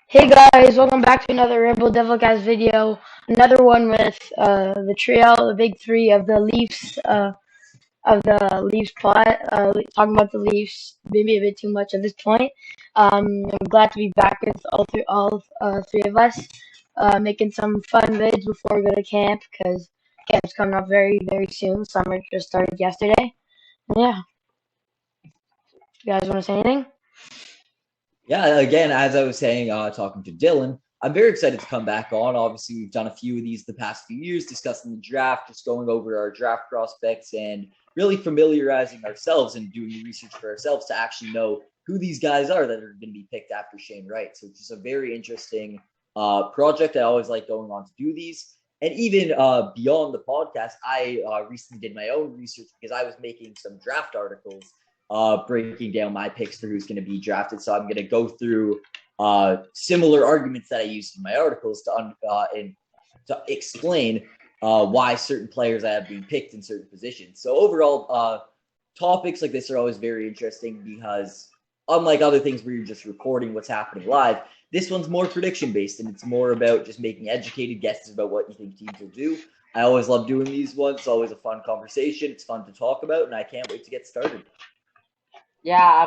Hey guys, welcome back to another Rebeldevilcast video. Another one with the trio, the big three of the Leafs, plot. Talking about the Leafs, maybe a bit too much at this point. I'm glad to be back with all three of us, making some fun vids before we go to camp because camp's coming up very very soon. Summer just started yesterday. Yeah, you guys want to say anything? Yeah, again, as I was saying, talking to Dylan, I'm very excited to come back on. Obviously, we've done a few of these the past few years, discussing the draft, just going over our draft prospects and really familiarizing ourselves and doing the research for ourselves to actually know who these guys are that are going to be picked after Shane Wright. So it's just a very interesting project. I always like going on to do these. And even beyond the podcast, I recently did my own research because I was making some draft articles breaking down my picks for who's going to be drafted. So I'm going to go through similar arguments that I used in my articles to explain why certain players I have been picked in certain positions. So overall, topics like this are always very interesting because unlike other things where you're just recording what's happening live, this one's more prediction based and it's more about just making educated guesses about what you think teams will do. I always love doing these ones. It's always a fun conversation. It's fun to talk about, and I can't wait to get started. Yeah,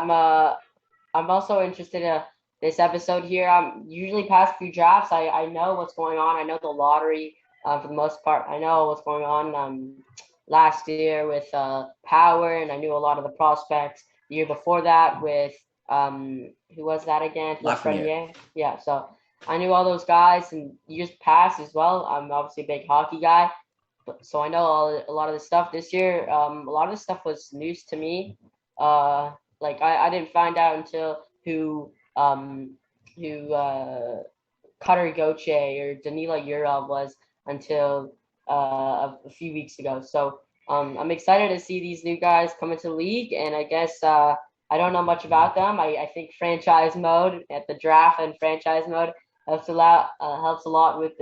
I'm also interested in this episode here. I'm usually past few drafts. I know what's going on. I know the lottery for the most part. I know what's going on last year with Power, and I knew a lot of the prospects. The year before that with who was that again? Lafreniere. Lafreniere. Yeah, so I knew all those guys, and years past as well. I'm obviously a big hockey guy, so I know a lot of the stuff this year. A lot of the stuff was news to me. Uh, like I didn't find out until who Cutter Goche or Danila Yurov was until a few weeks ago. So I'm excited to see these new guys come into the league, and I guess I don't know much about them. I think franchise mode at the draft and franchise mode helps a lot with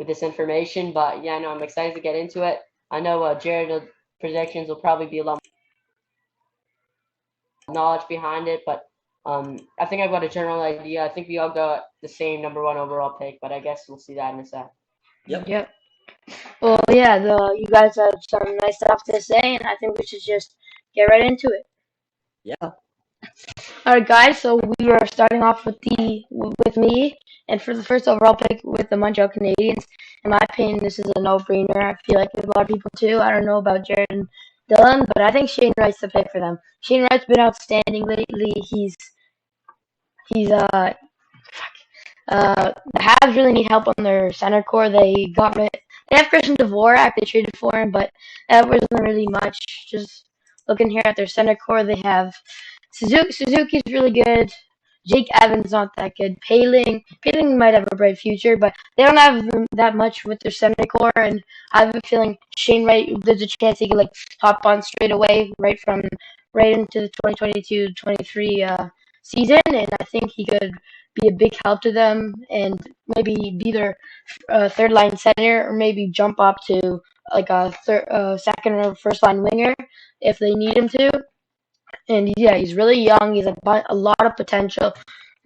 this information. But yeah, no, I'm excited to get into it. I know Jared predictions will probably be a lot knowledge behind it, but I think I've got a general idea. I think we all got the same number one overall pick, but I guess we'll see that in a sec. Yep. Yep. Well, yeah, you guys have some nice stuff to say, and I think we should just get right into it. Yeah. All right, guys. So we are starting off with me, and for the first overall pick with the Montreal Canadiens. In my opinion, this is a no-brainer. I feel like a lot of people too. I don't know about Jared and Dylan, but I think Shane Wright's the pick for them. Shane Wright's been outstanding lately. He's the Habs really need help on their center core. They have Christian Dvorak. They traded for him, but that wasn't really much. Just looking here at their center core, they have Suzuki's really good. Jake Evans not that good. Paling might have a bright future, but they don't have that much with their center core. And I have a feeling Shane Wright, there's a chance he could like hop on straight away, right into the 2022-23 season, and I think he could be a big help to them and maybe be their third line center or maybe jump up to like a second or first line winger if they need him to. And yeah, he's really young. He's a lot of potential.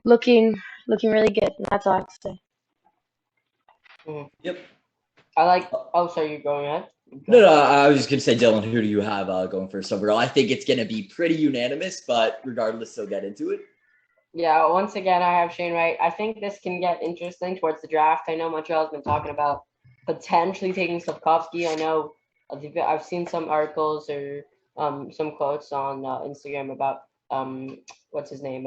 Looking looking really good. And that's all I have to say. Mhm. Yep. I like. Oh, sorry, you're going ahead. No, I was just gonna say, Dylan, who do you have going first overall? I think it's gonna be pretty unanimous, but regardless, still get into it. Yeah, once again, I have Shane Wright. I think this can get interesting towards the draft. I know Montreal's been talking about potentially taking Slavkovsky. I know I've seen some articles or some quotes on Instagram about what's his name,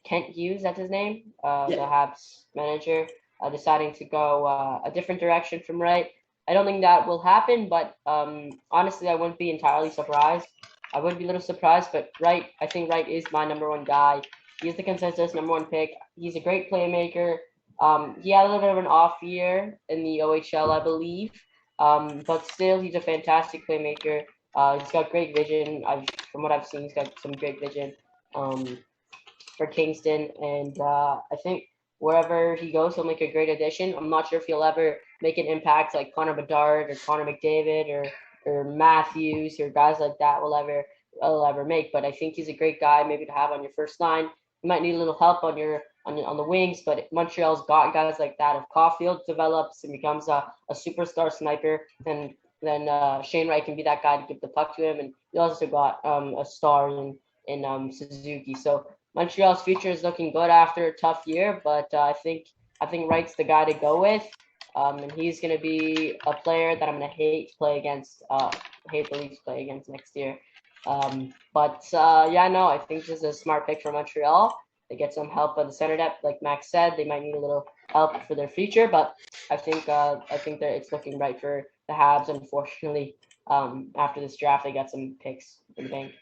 Kent Hughes. That's his name, the Yeah. Habs manager, deciding to go a different direction from Wright. I don't think that will happen, but honestly, I wouldn't be entirely surprised. I would be a little surprised, but Wright, I think Wright is my number one guy. He's the consensus number one pick. He's a great playmaker. He had a little bit of an off year in the OHL, I believe, but still, he's a fantastic playmaker. He's got great vision. From what I've seen, he's got some great vision um, for Kingston, and I think wherever he goes, he'll make a great addition. I'm not sure if he'll ever make an impact like Connor Bedard or Connor McDavid or Matthews or guys like that will ever make. But I think he's a great guy, maybe to have on your first line. You might need a little help on on the wings, but Montreal's got guys like that. If Caulfield develops and becomes a superstar sniper, then Shane Wright can be that guy to give the puck to him. And you also got a star in Suzuki. So Montreal's future is looking good after a tough year, but I think Wright's the guy to go with. And he's going to be a player that I'm going to hate the Leafs play against next year. I think this is a smart pick for Montreal. They get some help on the center depth, like Max said. They might need a little help for their future, but I think that it's looking right for the Habs. Unfortunately, after this draft, they got some picks in the bank.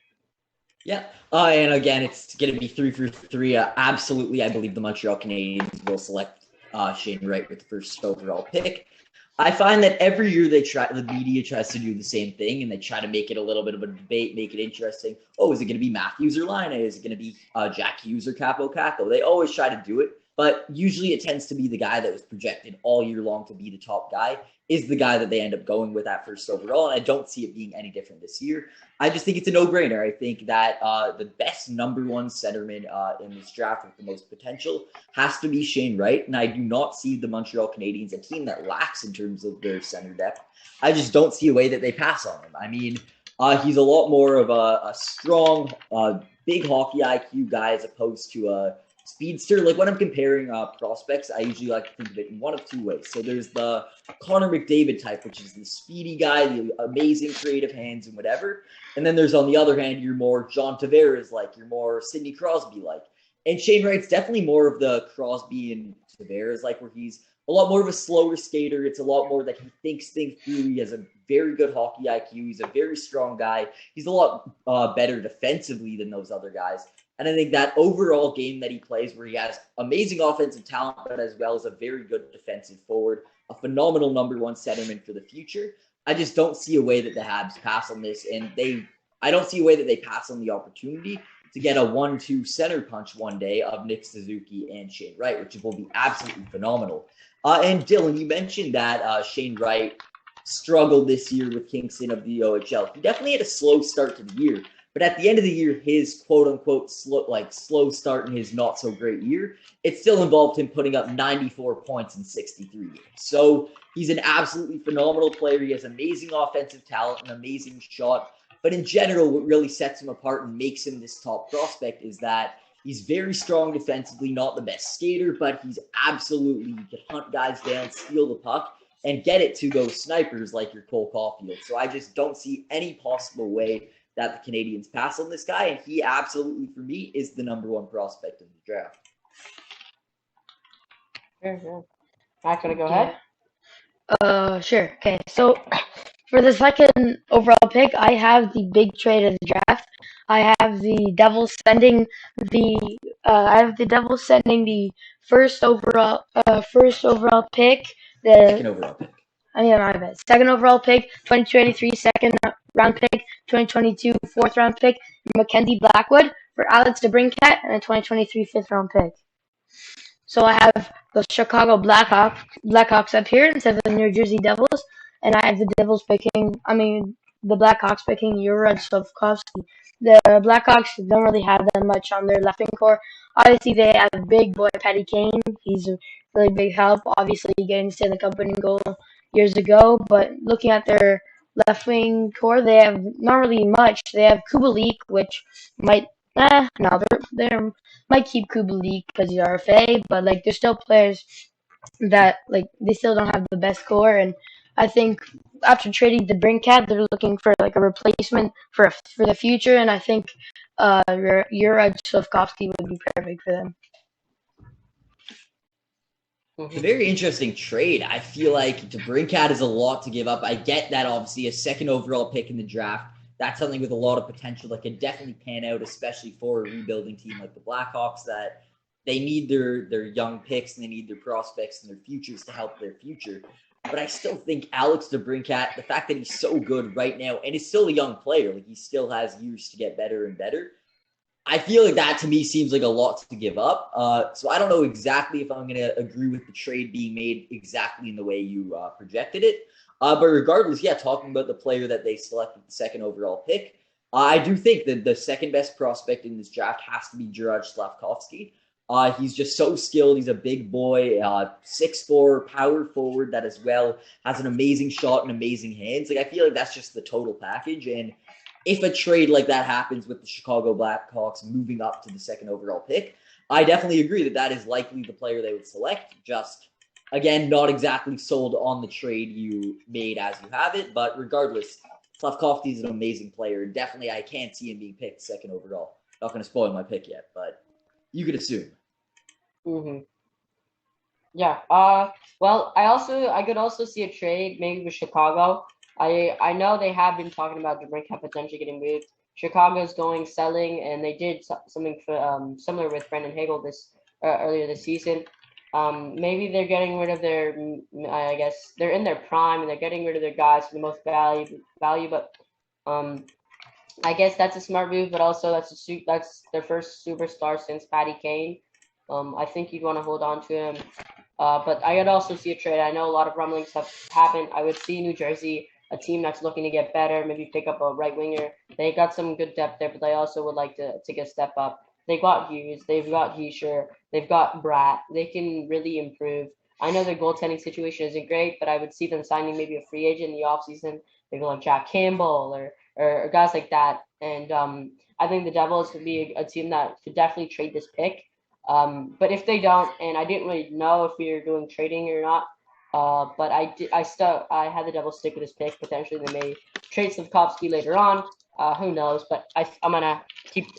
Yeah, and again, it's going to be 3 for 3. Absolutely, I believe the Montreal Canadiens will select Shane Wright with the first overall pick. I find that every year the media tries to do the same thing, and they try to make it a little bit of a debate, make it interesting. Oh, is it going to be Matthews or Laine? Is it going to be Jack Hughes or Capo Caco? They always try to do it, but usually it tends to be the guy that was projected all year long to be the top guy is the guy that they end up going with at first overall, and I don't see it being any different this year. I just think it's a no-brainer. I think that the best number one centerman in this draft with the most potential has to be Shane Wright, and I do not see the Montreal Canadiens, a team that lacks in terms of their center depth. I just don't see a way that they pass on him. I mean, he's a lot more of a strong, big hockey IQ guy as opposed to a speedster. Like when I'm comparing prospects, I usually like to think of it in one of two ways. So there's the Connor McDavid type, which is the speedy guy, the amazing creative hands and whatever. And then there's, on the other hand, your more John Tavares like, your more Sidney Crosby like. And Shane Wright's definitely more of the Crosby and Tavares like, where he's a lot more of a slower skater. It's a lot more that he thinks things through. He has a very good hockey IQ. He's a very strong guy. He's a lot better defensively than those other guys. And I think that overall game that he plays, where he has amazing offensive talent, but as well as a very good defensive forward, a phenomenal number one centerman for the future, I just don't see a way that the Habs pass on this. And I don't see a way that they pass on the opportunity to get a 1-2 center punch one day of Nick Suzuki and Shane Wright, which will be absolutely phenomenal. And Dylan, you mentioned that Shane Wright struggled this year with Kingston of the OHL. He definitely had a slow start to the year. But at the end of the year, his quote-unquote slow start in his not-so-great year, it still involved him putting up 94 points in 63 games. So he's an absolutely phenomenal player. He has amazing offensive talent, an amazing shot. But in general, what really sets him apart and makes him this top prospect is that he's very strong defensively, not the best skater, but he can hunt guys down, steal the puck, and get it to those snipers like your Cole Caulfield. So I just don't see any possible way that the Canadiens pass on this guy, and he absolutely, for me, is the number one prospect in the draft. Sure. Max, want to go ahead? Sure. Okay, so for the second overall pick, I have the big trade of the draft. I have the Devils sending the first overall pick. Second overall pick. My bad. Second overall pick, 2023 second round pick, 2022 fourth round pick, Mackenzie Blackwood for Alex DeBrincat, and a 2023 fifth round pick. So I have the Chicago Blackhawks up here instead of the New Jersey Devils, and I have the Blackhawks picking Juraj Slafkovsky. The Blackhawks don't really have that much on their left wing core. Obviously, they have big boy Patty Kane. He's a really big help. Obviously, getting to the Cup winning goal years ago. But looking at their left wing core, they have not really much. They have Kubalik, which might they might keep Kubalik because he's RFA, but they're still players that they still don't have the best core. And I think after trading the Brinkat, they're looking for a replacement for the future, and I think Juraj Slafkovsky would be perfect for them. It's a very interesting trade. I feel like DeBrincat is a lot to give up. I get that, obviously, a second overall pick in the draft. That's something with a lot of potential that can definitely pan out, especially for a rebuilding team like the Blackhawks, that they need their young picks and they need their prospects and their futures to help their future. But I still think Alex DeBrincat, the fact that he's so good right now and is still a young player, he still has years to get better and better. I feel like that to me seems like a lot to give up. So I don't know exactly if I'm going to agree with the trade being made exactly in the way you projected it. But regardless, talking about the player that they selected the second overall pick, I do think that the second best prospect in this draft has to be Juraj Slafkovsky. He's just so skilled. He's a big boy, 6'4", power forward that as well has an amazing shot and amazing hands. Like, I feel like that's just the total package. And if a trade like that happens with the Chicago Blackhawks moving up to the second overall pick, I definitely agree that that is likely the player they would select. Just, again, not exactly sold on the trade you made as you have it. But regardless, Slavkovsky is an amazing player. Definitely, I can't see him being picked second overall. Not going to spoil my pick yet, but you could assume. Mm-hmm. Yeah. Well, I could also see a trade maybe with Chicago. I know they have been talking about DeBrincat potentially getting moved. Chicago's going selling, and they did something for, similar with Brendan Hagel earlier this season. Maybe they're getting rid of I guess they're in their prime and they're getting rid of their guys for the most value. But I guess that's a smart move, but also that's their first superstar since Patty Kane. I think you'd want to hold on to him. But I could also see a trade. I know a lot of rumblings have happened. I would see New Jersey, a team that's looking to get better, maybe pick up a right winger. They got some good depth there, but they also would like to take a step up. They got Hughes, they've got Heischer, they've got Bratt. They can really improve. I know their goaltending situation isn't great, but I would see them signing maybe a free agent in the offseason, maybe like Jack Campbell or guys like that. And I think the Devils would be a team that could definitely trade this pick. But if they don't, and I didn't really know if we were doing trading or not, but I had the Devils stick with this pick. Potentially they may trade Slavkovsky later on. Who knows? But I'm gonna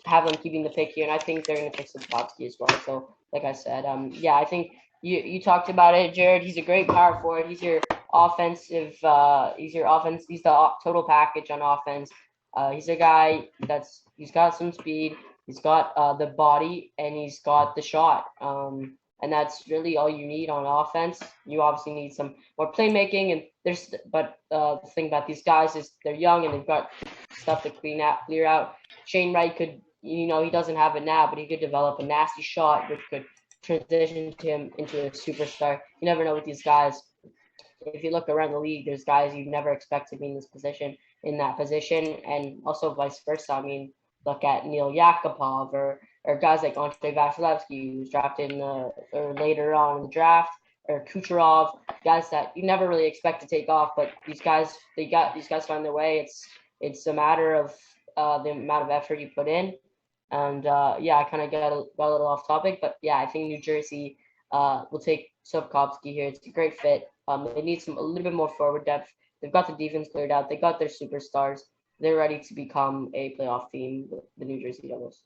have them keeping the pick here, and I think they're gonna pick Slavkovsky as well. So like I said, yeah, I think you talked about it, Jared. He's a great power forward. He's your offensive. He's your offense. He's the total package on offense. He's a guy he's got some speed. He's got the body and he's got the shot. And that's really all you need on offense. You obviously need some more playmaking, and the thing about these guys is they're young and they've got stuff to clear out. Shane Wright could, he doesn't have it now, but he could develop a nasty shot which could transition him into a superstar. You never know with these guys. If you look around the league, there's guys you never expect to be in that position, and also vice versa. I mean, look at Neil Yakupov or guys like Andrei Vasilevsky, who's drafted or later on in the draft, or Kucherov, guys that you never really expect to take off, but these guys find their way. It's a matter of the amount of effort you put in. And yeah, I kind of got a little off topic, but yeah, I think New Jersey will take Slavkovsky here. It's a great fit. They need a little bit more forward depth. They've got the defense cleared out. They got their superstars. They're ready to become a playoff team, the New Jersey Devils.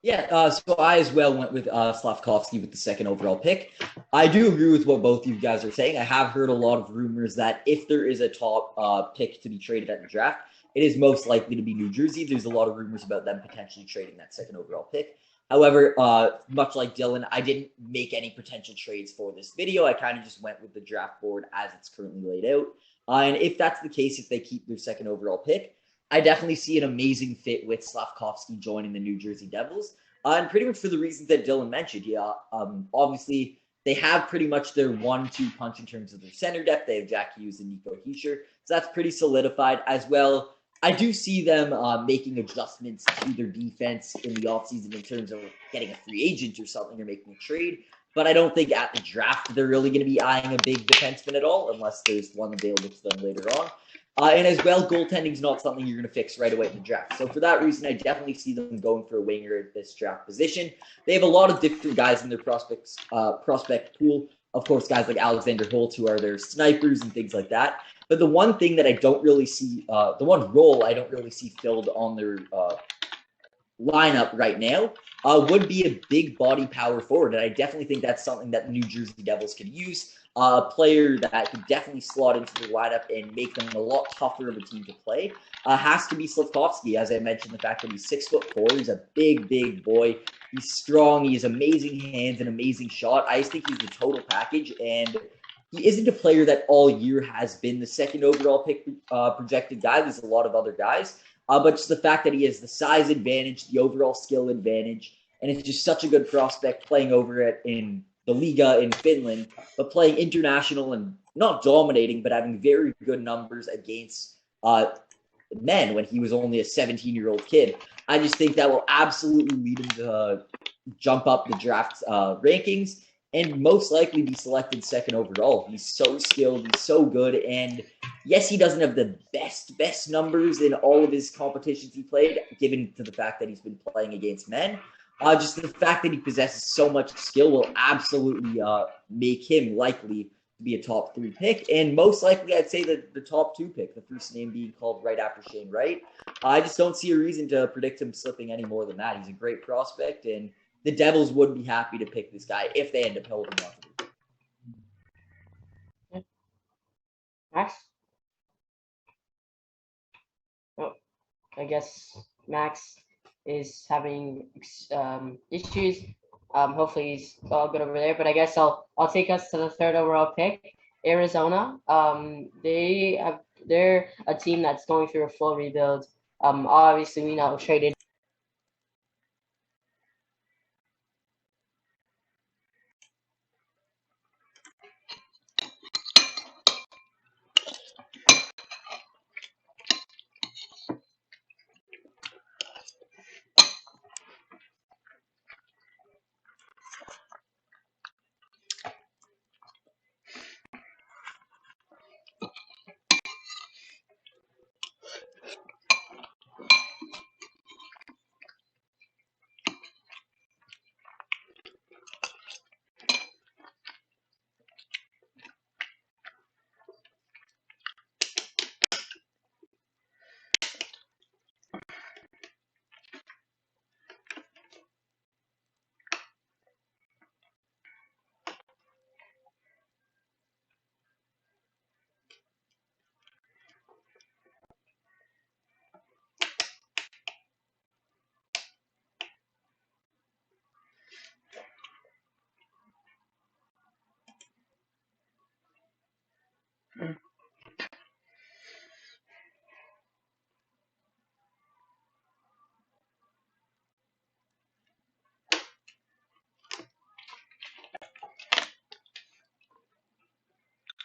Yeah, so I as well went with Slavkovsky with the second overall pick. I do agree with what both you guys are saying. I have heard a lot of rumors that if there is a top pick to be traded at the draft, it is most likely to be New Jersey. There's a lot of rumors about them potentially trading that second overall pick. However, much like Dylan, I didn't make any potential trades for this video. I kind of just went with the draft board as it's currently laid out. And if that's the case, if they keep their second overall pick, I definitely see an amazing fit with Slavkovsky joining the New Jersey Devils. And pretty much for the reasons that Dylan mentioned. Yeah, obviously, they have pretty much their 1-2 punch in terms of their center depth. They have Jack Hughes and Nico Heischer. So that's pretty solidified as well. I do see them making adjustments to their defense in the offseason in terms of getting a free agent or something or making a trade. But I don't think at the draft they're really going to be eyeing a big defenseman at all unless there's one available to them later on. And as well, goaltending is not something you're going to fix right away in the draft. So for that reason, I definitely see them going for a winger at this draft position. They have a lot of different guys in their prospect pool. Of course, guys like Alexander Holt, who are their snipers and things like that. But the one thing that I don't really see, the one role I don't really see filled on their lineup right now would be a big body power forward. And I definitely think that's something that the New Jersey Devils could use. A player that could definitely slot into the lineup and make them a lot tougher of a team to play has to be Slavkovsky. As I mentioned, the fact that he's 6'4", he's a big, big boy. He's strong. He has amazing hands and amazing shot. I just think he's the total package, and he isn't a player that all year has been the second overall pick projected guy. There's a lot of other guys, but just the fact that he has the size advantage, the overall skill advantage, and it's just such a good prospect playing over it in the Liga in Finland, but playing international and not dominating, but having very good numbers against men when he was only a 17-year-old kid. I just think that will absolutely lead him to jump up the draft rankings and most likely be selected second overall. He's so skilled, he's so good, and yes, he doesn't have the best numbers in all of his competitions he played, given to the fact that he's been playing against men. Just the fact that he possesses so much skill will absolutely make him likely to be a top 3 pick, and most likely I'd say the top 2 pick, the first name being called right after Shane Wright. I just don't see a reason to predict him slipping any more than that. He's a great prospect, and the Devils would be happy to pick this guy if they end up holding on to him. Max? Oh, I guess Max is having issues. Hopefully he's all good over there. But I guess I'll take us to the third overall pick, Arizona. They're a team that's going through a full rebuild. Obviously we know traded.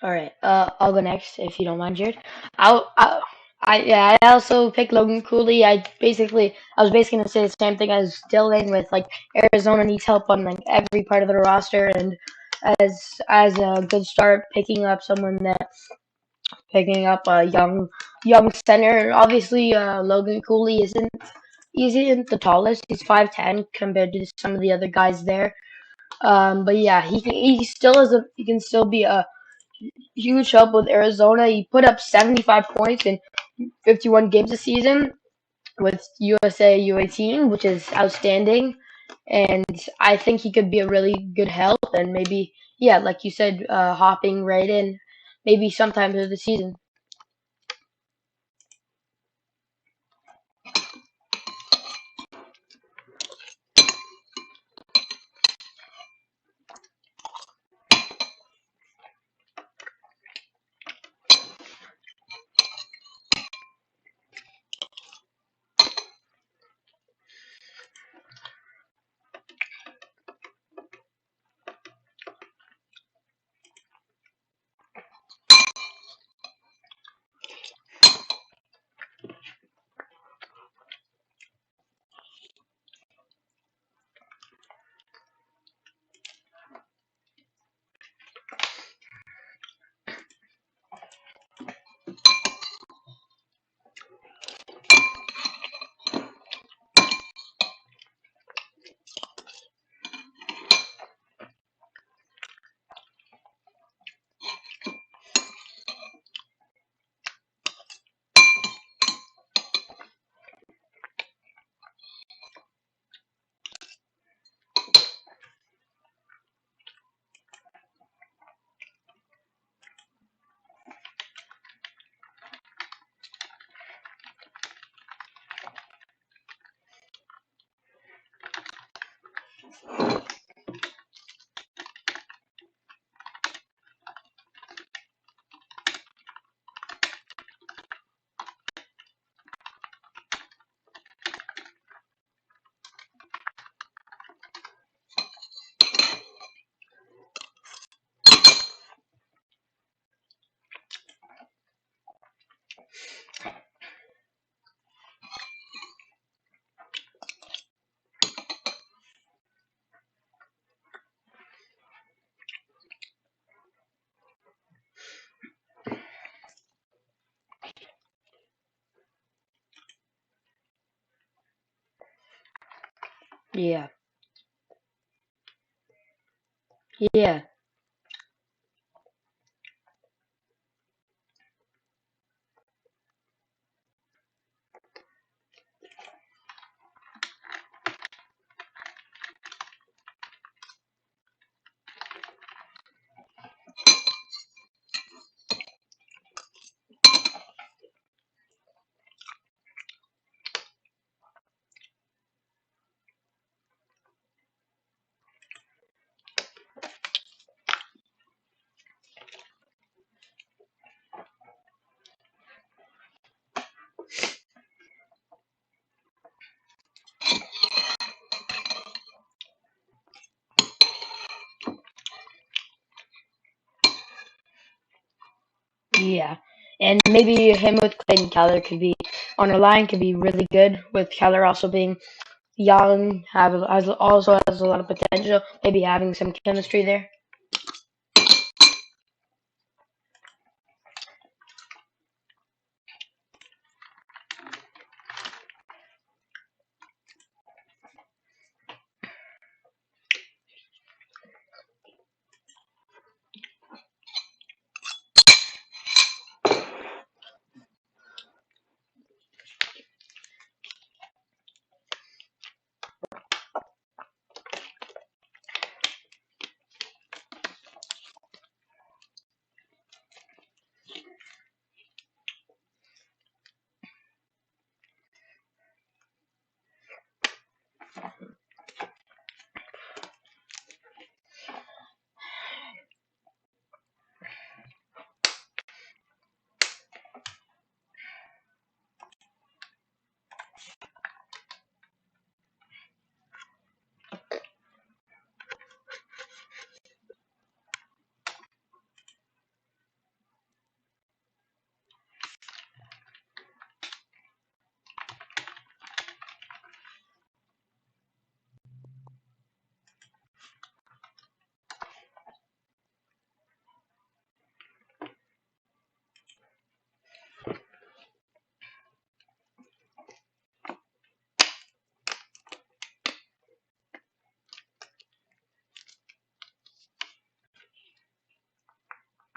All right. I'll go next if you don't mind, Jared. I'll, I, yeah, I also picked Logan Cooley. I was basically gonna say the same thing as Dylan with like Arizona needs help on like every part of the roster, and as a good start, picking up a young center. Obviously, Logan Cooley isn't the tallest. He's 5'10" compared to some of the other guys there. But yeah, he can still be a huge help with Arizona. He put up 75 points in 51 games this season with USA U18, which is outstanding. And I think he could be a really good help and maybe, yeah, like you said, hopping right in maybe sometime through the season. Yeah. Yeah. Yeah. And maybe him with Clayton Keller could be on a line could be really good with Keller also being young, also has a lot of potential, maybe having some chemistry there.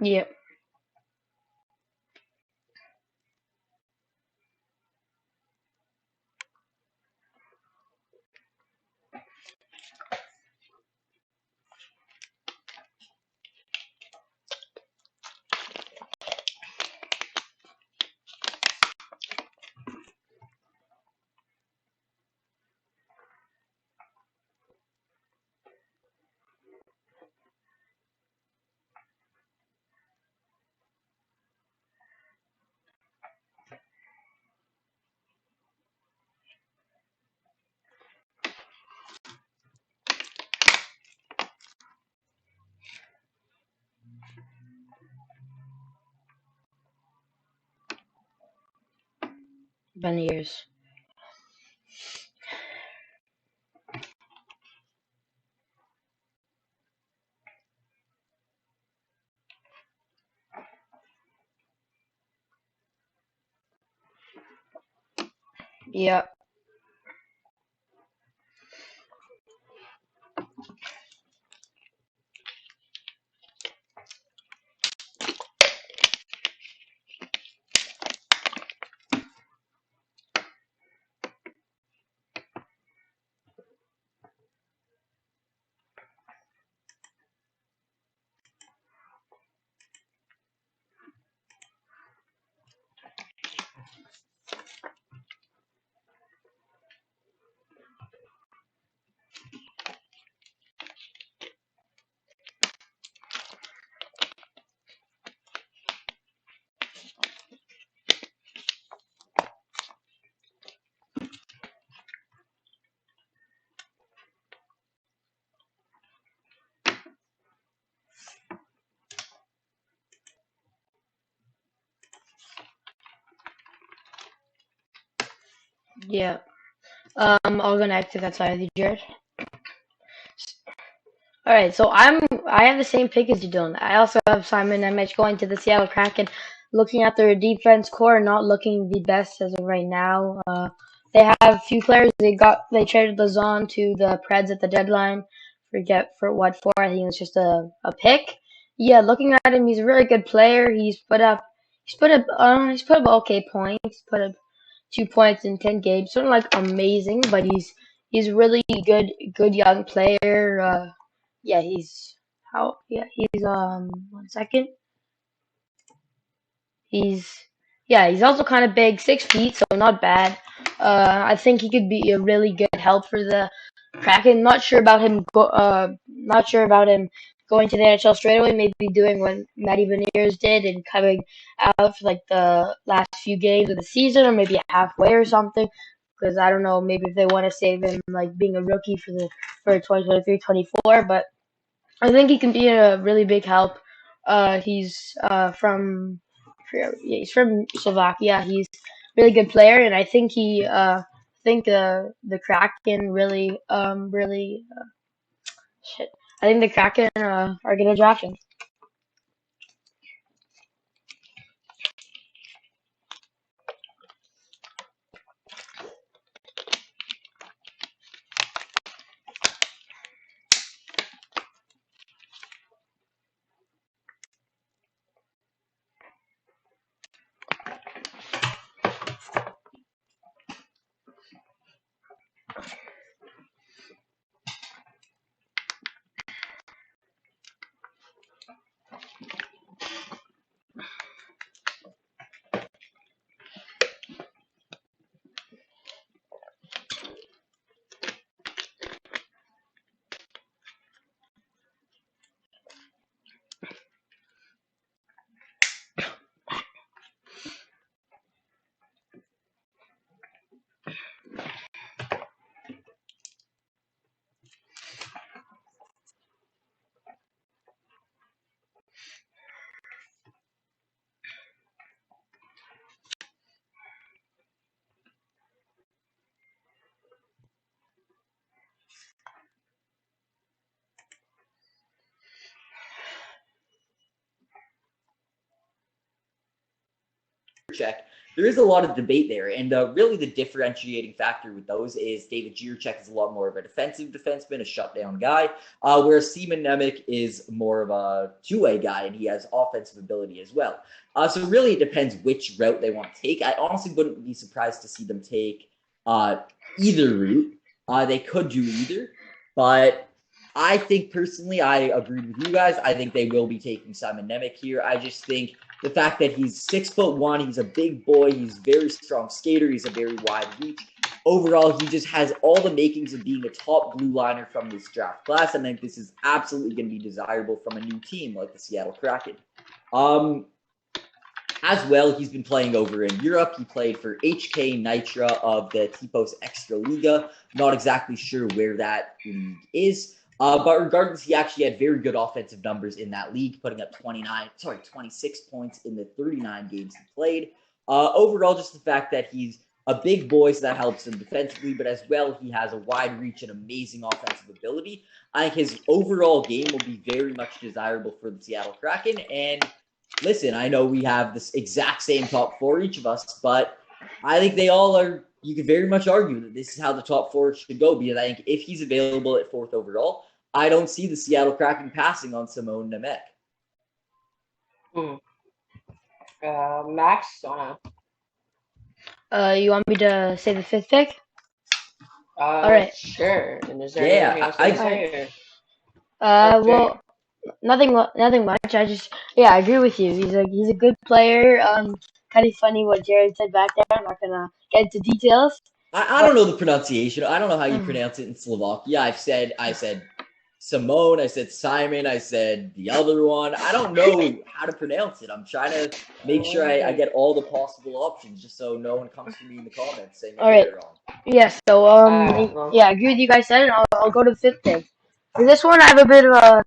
Yep. Been years. Yep. Yep. I'll go next if that's fine with you, Jared. All right, so I have the same pick as you, Dylan. I also have Simon Nemec going to the Seattle Kraken. Looking at their defense core, not looking the best as of right now. they have a few players. They traded Lazon to the Preds at the deadline. Forget for what for. I think it's just a pick. Yeah, looking at him, he's a really good player. He's put up okay points. He's put up 2 points in 10 games. Sort of like amazing, but he's really good young player. Yeah, he's 1 second. He's he's also kind of big, 6 feet, so not bad. I think he could be a really good help for the Kraken. Not sure about him going to the NHL straight away. Maybe doing what Matty Beniers did and coming out for like the last few games of the season, or maybe halfway or something. Because I don't know, maybe if they want to save him like being a rookie for 2023-24, but I think he can be a really big help. He's from Slovakia. He's a really good player, and I think the Kraken really shit. I think the Kraken are gonna draft him. Check. There is a lot of debate there, and really the differentiating factor with those is David Jiricek is a lot more of a defensive defenseman, a shutdown guy, whereas Simon Nemec is more of a two-way guy, and he has offensive ability as well. So really it depends which route they want to take. I honestly wouldn't be surprised to see them take either route. They could do either, but I think personally, I agree with you guys. I think they will be taking Simon Nemec here. I just think the fact that he's 6'1", he's a big boy, he's a very strong skater, he's a very wide reach. Overall, he just has all the makings of being a top blue liner from this draft class. I think this is absolutely going to be desirable from a new team like the Seattle Kraken. As well, he's been playing over in Europe. He played for HK Nitra of the Tipos Extraliga. Not exactly sure where that league is. But regardless, he actually had very good offensive numbers in that league, putting up 26 points in the 39 games he played. Overall, just the fact that he's a big boy, so that helps him defensively, but as well, he has a wide reach and amazing offensive ability. I think his overall game will be very much desirable for the Seattle Kraken. And listen, I know we have this exact same top four, each of us, but I think they all are. You could very much argue that this is how the top four should go, because I think if he's available at 4th overall, I don't see the Seattle Kraken passing on Simon Nemec. Max, You want me to say the 5th pick? All right. Sure. And is there anything else to say? Well, nothing much. I agree with you. He's a good player. Kind of funny what Jared said back there. I'm not gonna get into details. I don't know the pronunciation. I don't know how you pronounce it in Slovakia. I said Simone. I said Simon. I said the other one. I don't know how to pronounce it. I'm trying to make sure I get all the possible options, just so no one comes to me in the comments saying I get it wrong. Yeah. So I agree with you guys said it. I'll go to the 5th pick. For this one, I have a bit of a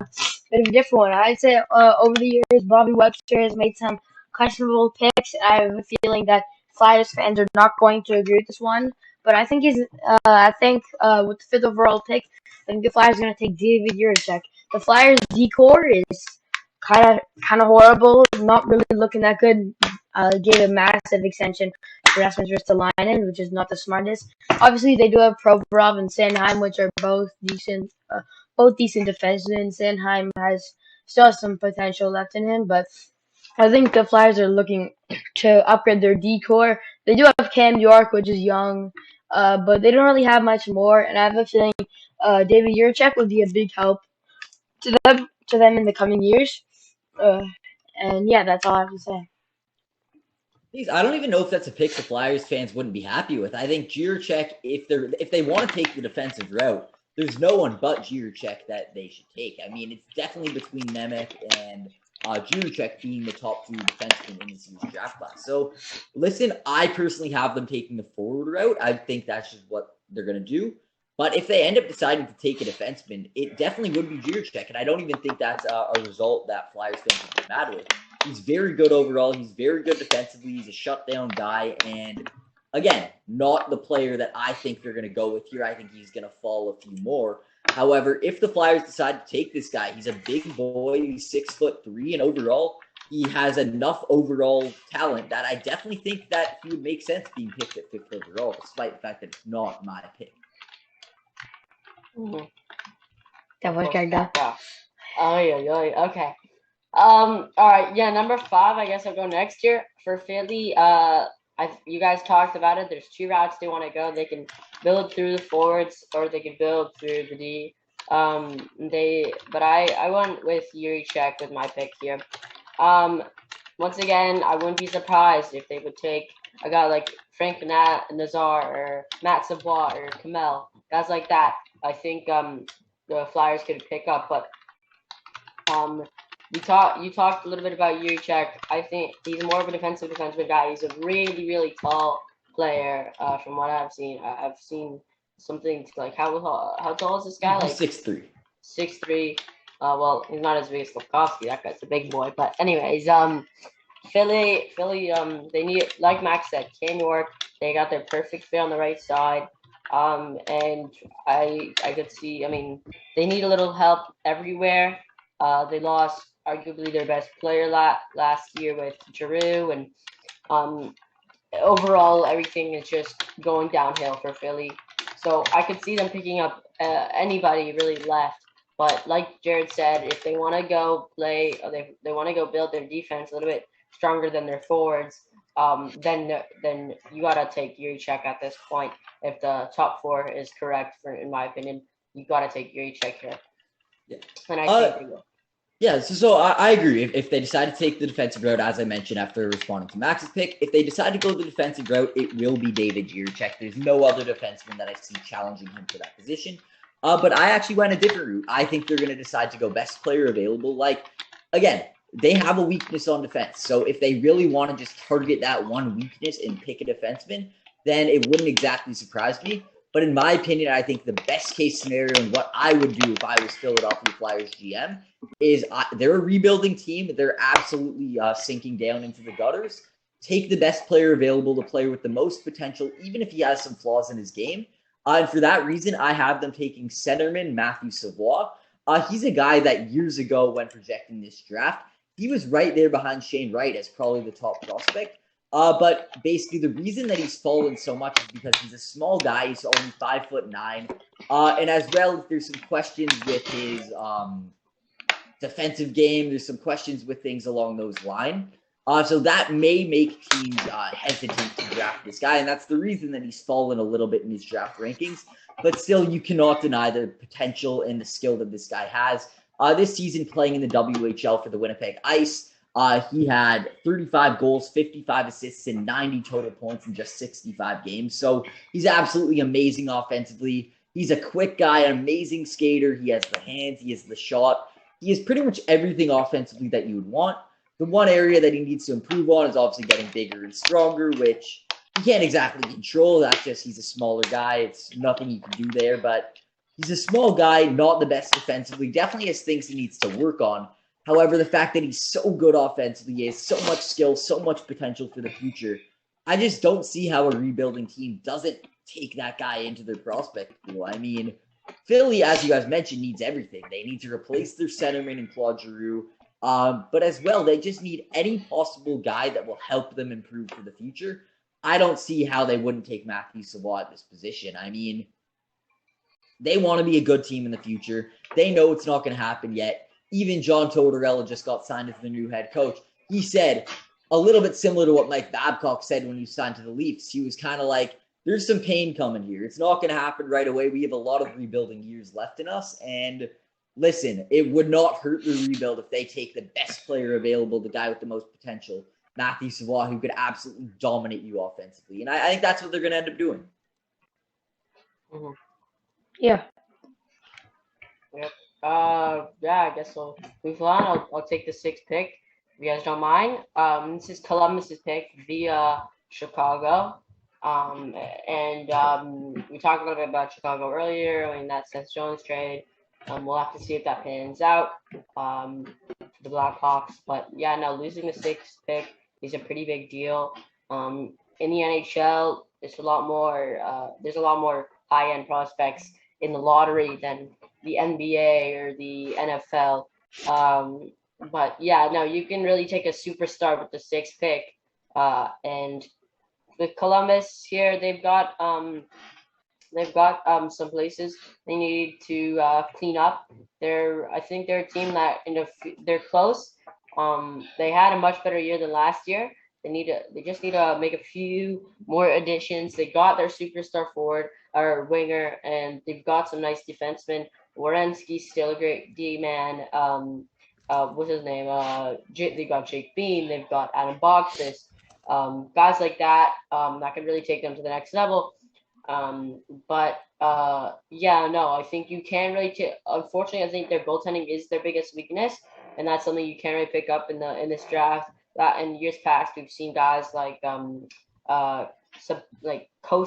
different one. I'd say over the years, Bobby Webster has made some questionable picks. I have a feeling that Flyers fans are not going to agree with this one. But I think with the 5th overall pick, I think the Flyers are going to take David Jiricek. The Flyers' decor is kind of horrible. Not really looking that good. Gave a massive extension Rasmus Ristolainen, which is not the smartest. Obviously, they do have Provorov and Sanheim, which are both decent defensemen. Sanheim still has some potential left in him, but I think the Flyers are looking to upgrade their D-core. They do have Cam York, which is young, but they don't really have much more. And I have a feeling David Jiricek would be a big help to them in the coming years. And yeah, that's all I have to say. I don't even know if that's a pick the Flyers fans wouldn't be happy with. I think Jiricek, if they want to take the defensive route, there's no one but Jiricek that they should take. I mean, it's definitely between Nemec and Jiricek being the top two defensemen in this year's draft class. So, listen, I personally have them taking the forward route. I think that's just what they're going to do. But if they end up deciding to take a defenseman, it definitely would be Jiricek. And I don't even think that's a result that Flyers fans would be mad with. He's very good overall. He's very good defensively. He's a shutdown guy. And again, not the player that I think they're going to go with here. I think he's going to fall a few more. However, if the Flyers decide to take this guy, he's a big boy. He's 6'3", and overall, he has enough overall talent that I definitely think that he would make sense being picked at 5th overall, despite the fact that it's not my pick. That was good, though. Oh, yeah. Okay. All right. Yeah, number 5. I guess I'll go next here for Philly. You guys talked about it. There's 2 routes they want to go. They can build through the forwards, or they can build through the D. But I went with Jiricek with my pick here. Once again, I wouldn't be surprised if they would take a guy like Frank Nazar or Matt Savoie or Kamel, guys like that. I think the Flyers could pick up, but you talked a little bit about Jiricek. I think he's more of a defenseman guy. He's a really, really tall player. From what I've seen, I've seen something like how tall is this guy? Like 6'3". 6'3". Well, he's not as big as Slafkovsky. That guy's a big boy. But anyways, Philly, they need, like Max said, Cam York. They got their perfect fit on the right side. And I could see. I mean, they need a little help everywhere. They lost arguably their best player last year with Giroux, and overall everything is just going downhill for Philly. So I could see them picking up anybody really left. But like Jared said, if they want to go play, or they want to go build their defense a little bit stronger than their forwards, then you gotta take Jiricek at this point. If the top 4 is correct, in my opinion, you gotta take Jiricek here. Yeah, and I think they will. Yeah, so I agree. If they decide to take the defensive route, as I mentioned after responding to Max's pick, if they decide to go the defensive route, it will be David Jiricek. There's no other defenseman that I see challenging him for that position. But I actually went a different route. I think they're going to decide to go best player available. Like, again, they have a weakness on defense. So if they really want to just target that one weakness and pick a defenseman, then it wouldn't exactly surprise me. But in my opinion, I think the best case scenario and what I would do if I was Philadelphia Flyers GM is they're a rebuilding team. They're absolutely sinking down into the gutters. Take the best player available, the player with the most potential, even if he has some flaws in his game. And for that reason, I have them taking centerman Matthew Savoie. He's a guy that years ago, when projecting this draft, he was right there behind Shane Wright as probably the top prospect. But basically, the reason that he's fallen so much is because he's a small guy. He's only 5'9", and as well, there's some questions with his defensive game. There's some questions with things along those lines. So that may make teams hesitant to draft this guy, and that's the reason that he's fallen a little bit in his draft rankings. But still, you cannot deny the potential and the skill that this guy has. This season, playing in the WHL for the Winnipeg Ice, he had 35 goals, 55 assists, and 90 total points in just 65 games. So he's absolutely amazing offensively. He's a quick guy, an amazing skater. He has the hands. He has the shot. He has pretty much everything offensively that you would want. The one area that he needs to improve on is obviously getting bigger and stronger, which he can't exactly control. That's just he's a smaller guy. It's nothing you can do there. But he's a small guy, not the best defensively. Definitely has things he needs to work on. However, the fact that he's so good offensively, he has so much skill, so much potential for the future, I just don't see how a rebuilding team doesn't take that guy into their prospect pool. I mean, Philly, as you guys mentioned, needs everything. They need to replace their centerman in Claude Giroux. But as well, they just need any possible guy that will help them improve for the future. I don't see how they wouldn't take Matthew Savoie at this position. I mean, they want to be a good team in the future. They know it's not going to happen yet. Even John Tortorella just got signed as the new head coach. He said, a little bit similar to what Mike Babcock said when he signed to the Leafs. He was kind of like, there's some pain coming here. It's not going to happen right away. We have a lot of rebuilding years left in us. And listen, it would not hurt the rebuild if they take the best player available, the guy with the most potential, Matthew Savoie, who could absolutely dominate you offensively. And I think that's what they're going to end up doing. Mm-hmm. Yeah. Yep. Yeah, I guess we'll move on. I'll take the 6th pick, if you guys don't mind. This is Columbus's pick via Chicago. We talked a little bit about Chicago earlier. I mean, that Seth Jones trade. We'll have to see if that pans out for the Blackhawks. But yeah, no, losing the 6th pick is a pretty big deal. In the NHL, there's a lot more high-end prospects in the lottery than the NBA or the NFL. But yeah, no, you can really take a superstar with the 6th pick. And with Columbus here, they've got some places they need to clean up. I think they're a team that they're close. They had a much better year than last year. They just need to make a few more additions. They got their superstar forward or winger, and they've got some nice defensemen. Werenski's still a great D-man. What's his name? They got Jake Bean. They've got Adam Boxes. Guys like that that can really take them to the next level. Yeah, no, I think you can really unfortunately, I think their goaltending is their biggest weakness, and that's something you can't really pick up in this draft. That in years past, we've seen guys like Kosa,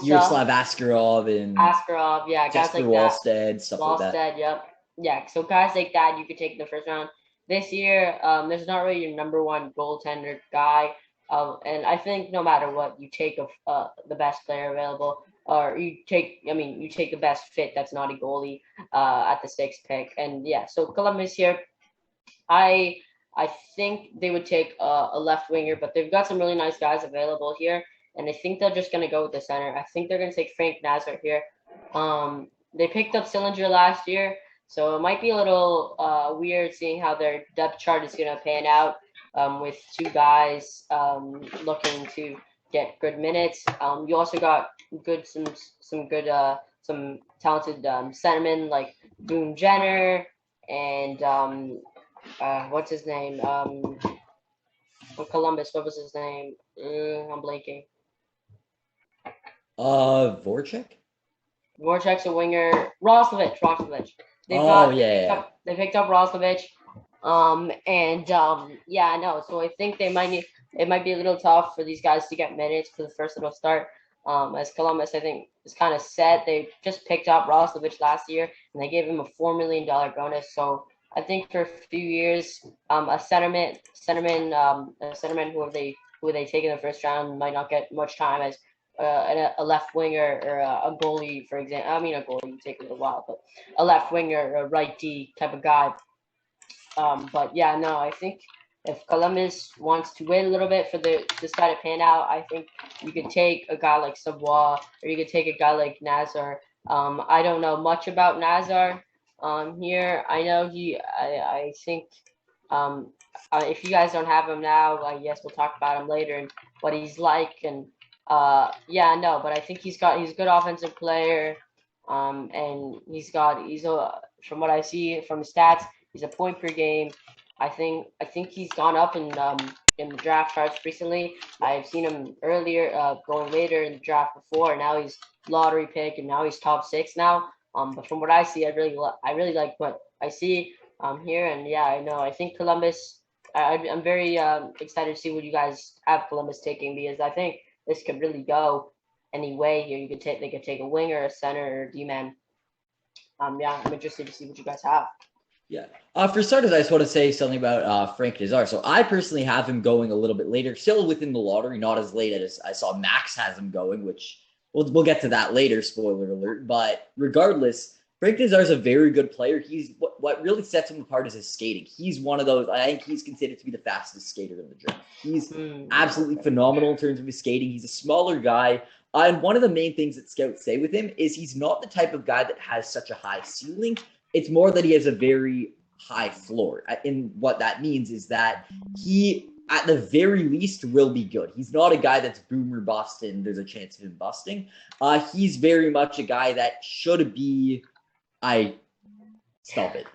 Yaroslav Askarov, yeah, guys Jesper like Wallstead, stuff like that. Wallstead, yep, yeah. So guys like that you could take in the first round. This year, there's not really your number one goaltender guy, and I think no matter what, you take the best player available. Or you take the best fit that's not a goalie at the 6th pick. And yeah, so Columbus here, I think they would take a left winger, but they've got some really nice guys available here, and I think they're just going to go with the center. I think they're going to take Frank Nazar here. They picked up Sillinger last year, so it might be a little weird seeing how their depth chart is going to pan out with 2 guys looking to get good minutes. You also got some talented centermen like Boone Jenner and what's his name? From Columbus, what was his name? I'm blanking. Voracek? Voracek's a winger. Roslovich. They picked up Roslovich. Yeah, no. So I think it might be a little tough for these guys to get minutes for the first little start. As Columbus, I think, is kind of set. They just picked up Roslovich last year, and they gave him a $4 million bonus. So I think for a few years, a centerman who they take in the first round might not get much time as a left winger or a goalie, for example. I mean, a goalie you take a little while, but a left winger or a right D type of guy. But yeah, no, I think if Columbus wants to wait a little bit for this guy to pan out, I think you could take a guy like Savoie or you could take a guy like Nazar. I don't know much about Nazar here. I know I think if you guys don't have him now, I guess we'll talk about him later and what he's like. And yeah, no, but I think he's a good offensive player. And from what I see from the stats, he's a point per game. I think he's gone up in the draft charts recently. I've seen him earlier, going later in the draft before. And now he's lottery pick, and now he's top 6 now. But from what I see, I really like what I see here. And yeah, I know. I think Columbus. I'm very excited to see what you guys have Columbus taking, because I think this could really go any way here. They could take a winger, a center, or a D-man. Yeah, I'm interested to see what you guys have. Yeah. For starters, I just want to say something about Frank Nazar. So I personally have him going a little bit later, still within the lottery, not as late as I saw Max has him going, which we'll get to that later, spoiler alert. But regardless, Frank Nazar is a very good player. He's what really sets him apart is his skating. He's one of those. I think he's considered to be the fastest skater in the draft. He's absolutely phenomenal in terms of his skating. He's a smaller guy. And one of the main things that scouts say with him is he's not the type of guy that has such a high ceiling. It's more that he has a very high floor. And what that means is that he, at the very least, will be good. He's not a guy that's boom or bust and there's a chance of him busting. He's very much a guy that should be... Stop it.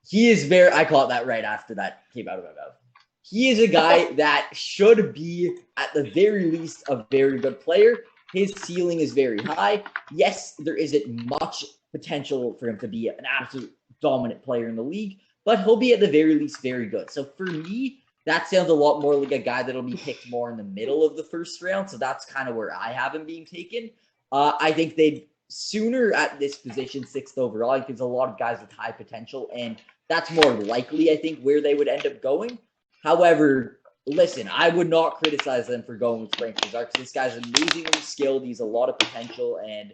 He is very... I caught that right after that came out of my mouth. He is a guy that should be, at the very least, a very good player. His ceiling is very high. Yes, there isn't much potential for him to be an absolute dominant player in the league, but he'll be at the very least very good. So for me, that sounds a lot more like a guy that'll be picked more in the middle of the first round. So that's kind of where I have him being taken. I think they'd sooner at this position, 6th overall, because there's a lot of guys with high potential, and that's more likely, I think, where they would end up going. However, listen, I would not criticize them for going with Frank Nazar because this guy's amazingly skilled. He's a lot of potential, and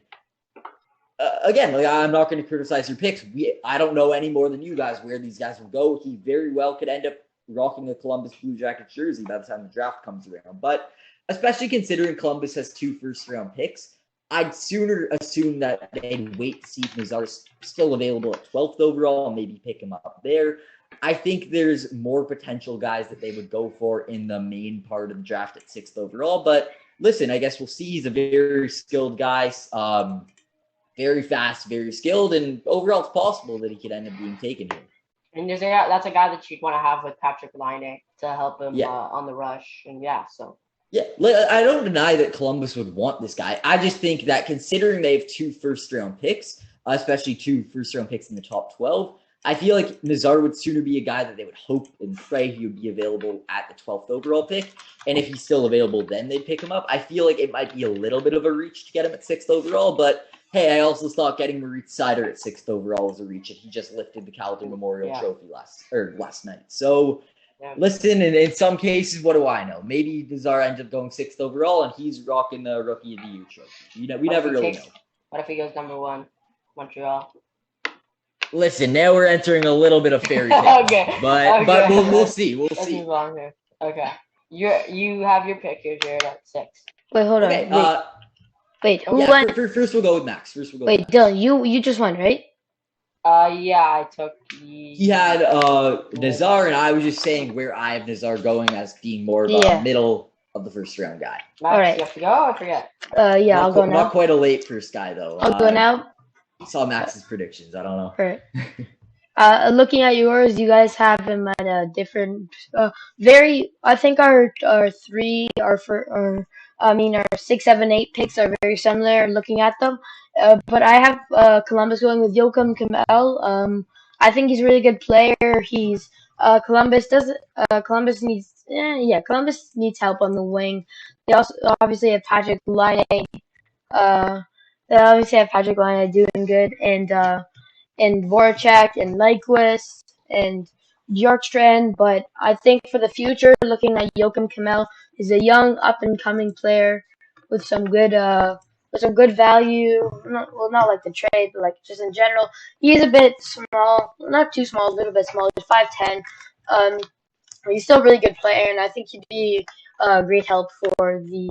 again, I'm not going to criticize your picks. I don't know any more than you guys where these guys will go. He very well could end up rocking a Columbus Blue Jackets jersey by the time the draft comes around. But especially considering Columbus has 2 first-round picks, I'd sooner assume that they'd wait to see if Nazar's still available at 12th overall and maybe pick him up there. I think there's more potential guys that they would go for in the main part of the draft at 6th overall. But listen, I guess we'll see. He's a very skilled guy. Very fast, very skilled, and overall it's possible that he could end up being taken here. And that's a guy that you'd want to have with Patrick Laine to help him on the rush. And I don't deny that Columbus would want this guy. I just think that considering they have 2 first-round picks, especially 2 first-round picks in the top 12, I feel like Nazar would sooner be a guy that they would hope and pray he would be available at the 12th overall pick. And if he's still available, then they'd pick him up. I feel like it might be a little bit of a reach to get him at 6th overall, but hey, I also thought getting Moritz Seider at 6th overall was a reach, and he just lifted the Calder Memorial Trophy last night. So, listen, in some cases, what do I know? Maybe Nazar ends up going 6th overall, and he's rocking the Rookie of the Year trophy. We never really know. What if he goes number 1, Montreal? Listen, now we're entering a little bit of fairy tale. Okay. But we'll see. We'll see. Move on here. Okay. You have your pick here, Jared, at 6. Wait, hold on. Okay, Wait, who went? First we'll go with Max. Wait, Dylan, you just won, right? Yeah, I took He had Nazar, and I was just saying where I have Nazar going as being more of a middle of the first round guy. Max, all right. You have to go? I forget. I'll go now. Not quite a late first guy, though. I'll go now. Saw Max's predictions. I don't know. All right. Looking at yours, you guys have him at a different, I think our 6, 7, 8 picks are very similar looking at them. But I have Columbus going with Joachim Kemell. I think he's a really good player. He's Columbus needs help on the wing. They also obviously have Patrick Laine. Doing good, and Voracek and Nyquist and Bjorkstrand. But I think for the future, looking at Joachim Kemell is a young up and coming player with some good value. Not like the trade, but like just in general. He's a bit small, not too small, a little bit small. He's 5'10". But he's still a really good player, and I think he'd be a great help for the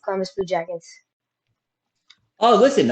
Columbus Blue Jackets. Oh, listen,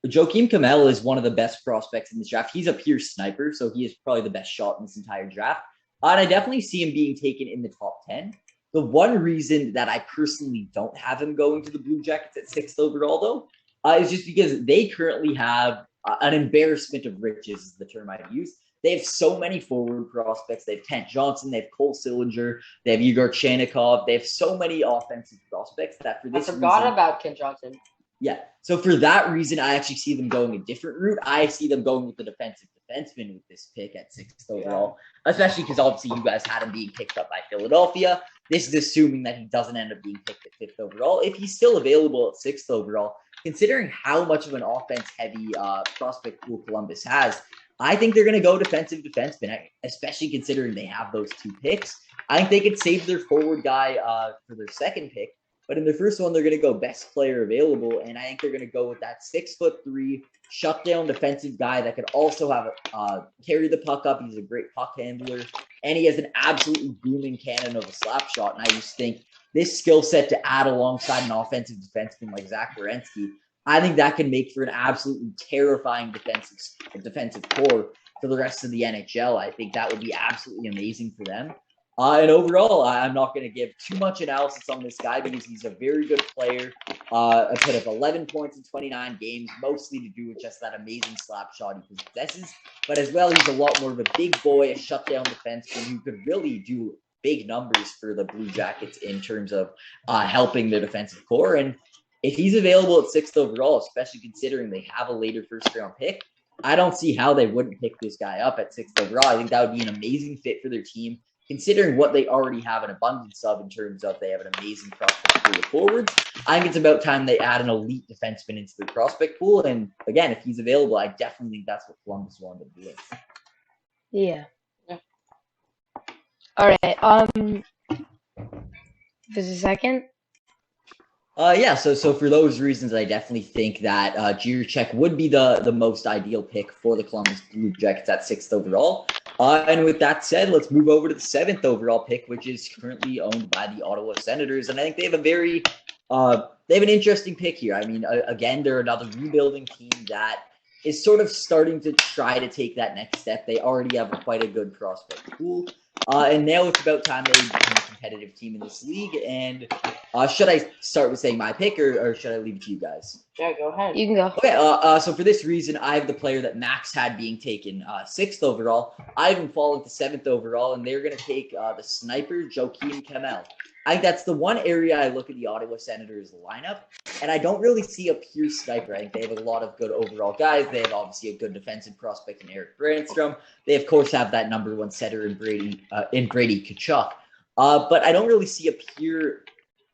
Joachim Kemell is one of the best prospects in this draft. He's a pure sniper, so he is probably the best shot in this entire draft. And I definitely see him being taken in the top 10. The one reason that I personally don't have him going to the Blue Jackets at 6th overall, though, is just because they currently have an embarrassment of riches, is the term I'd use. They have so many forward prospects. They have Kent Johnson. They have Cole Sillinger. They have Igor Chanikov. They have so many offensive prospects that for this I forgot about Kent Johnson. Yeah. So for that reason, I actually see them going a different route. I see them going with the defensive defenseman with this pick at 6th overall, especially because obviously you guys had him being picked up by Philadelphia. This is assuming that he doesn't end up being picked at 5th overall. If he's still available at 6th overall, considering how much of an offense-heavy prospect pool Columbus has, I think they're going to go defensive defenseman, especially considering they have those 2 picks. I think they could save their forward guy for their second pick But in the first one, they're going to go best player available, and I think they're going to go with that 6'3" shutdown defensive guy that could also have carry the puck up. He's a great puck handler, and he has an absolutely booming cannon of a slap shot. And I just think this skill set to add alongside an offensive defenseman like Zach Werenski, I think that can make for an absolutely terrifying defensive core for the rest of the NHL. I think that would be absolutely amazing for them. And overall, I'm not going to give too much analysis on this guy because he's a very good player. A put up 11 points in 29 games, mostly to do with just that amazing slap shot he possesses. But as well, he's a lot more of a big boy, a shutdown defenseman who could really do big numbers for the Blue Jackets in terms of helping their defensive core. And if he's available at 6th overall, especially considering they have a later first-round pick, I don't see how they wouldn't pick this guy up at 6th overall. I think that would be an amazing fit for their team, considering what they already have an abundance of in terms of they have an amazing prospect pool of forwards. I think it's about time they add an elite defenseman into their prospect pool. And again, if he's available, I definitely think that's what Columbus will end up doing. Yeah. All right. Just a second. So for those reasons, I definitely think that Jiricek would be the most ideal pick for the Columbus Blue Jackets at 6th overall. And with that said, let's move over to the 7th overall pick, which is currently owned by the Ottawa Senators. And I think they have an interesting pick here. I mean, again, they're another rebuilding team that is sort of starting to try to take that next step. They already have quite a good prospect pool. And now it's about time they become a competitive team in this league. And should I start with saying my pick, or should I leave it to you guys? Yeah, go ahead. You can go. Okay, so for this reason, I have the player that Max had being taken 6th overall. I have him falling to 7th overall, and they're going to take the sniper, Joakim Kemel. I think that's the one area I look at the Ottawa Senators lineup, and I don't really see a pure sniper. I think they have a lot of good overall guys. They have obviously a good defensive prospect in Eric Brandstrom. They, of course, have that number one setter in Brady Tkachuk. But I don't really see a pure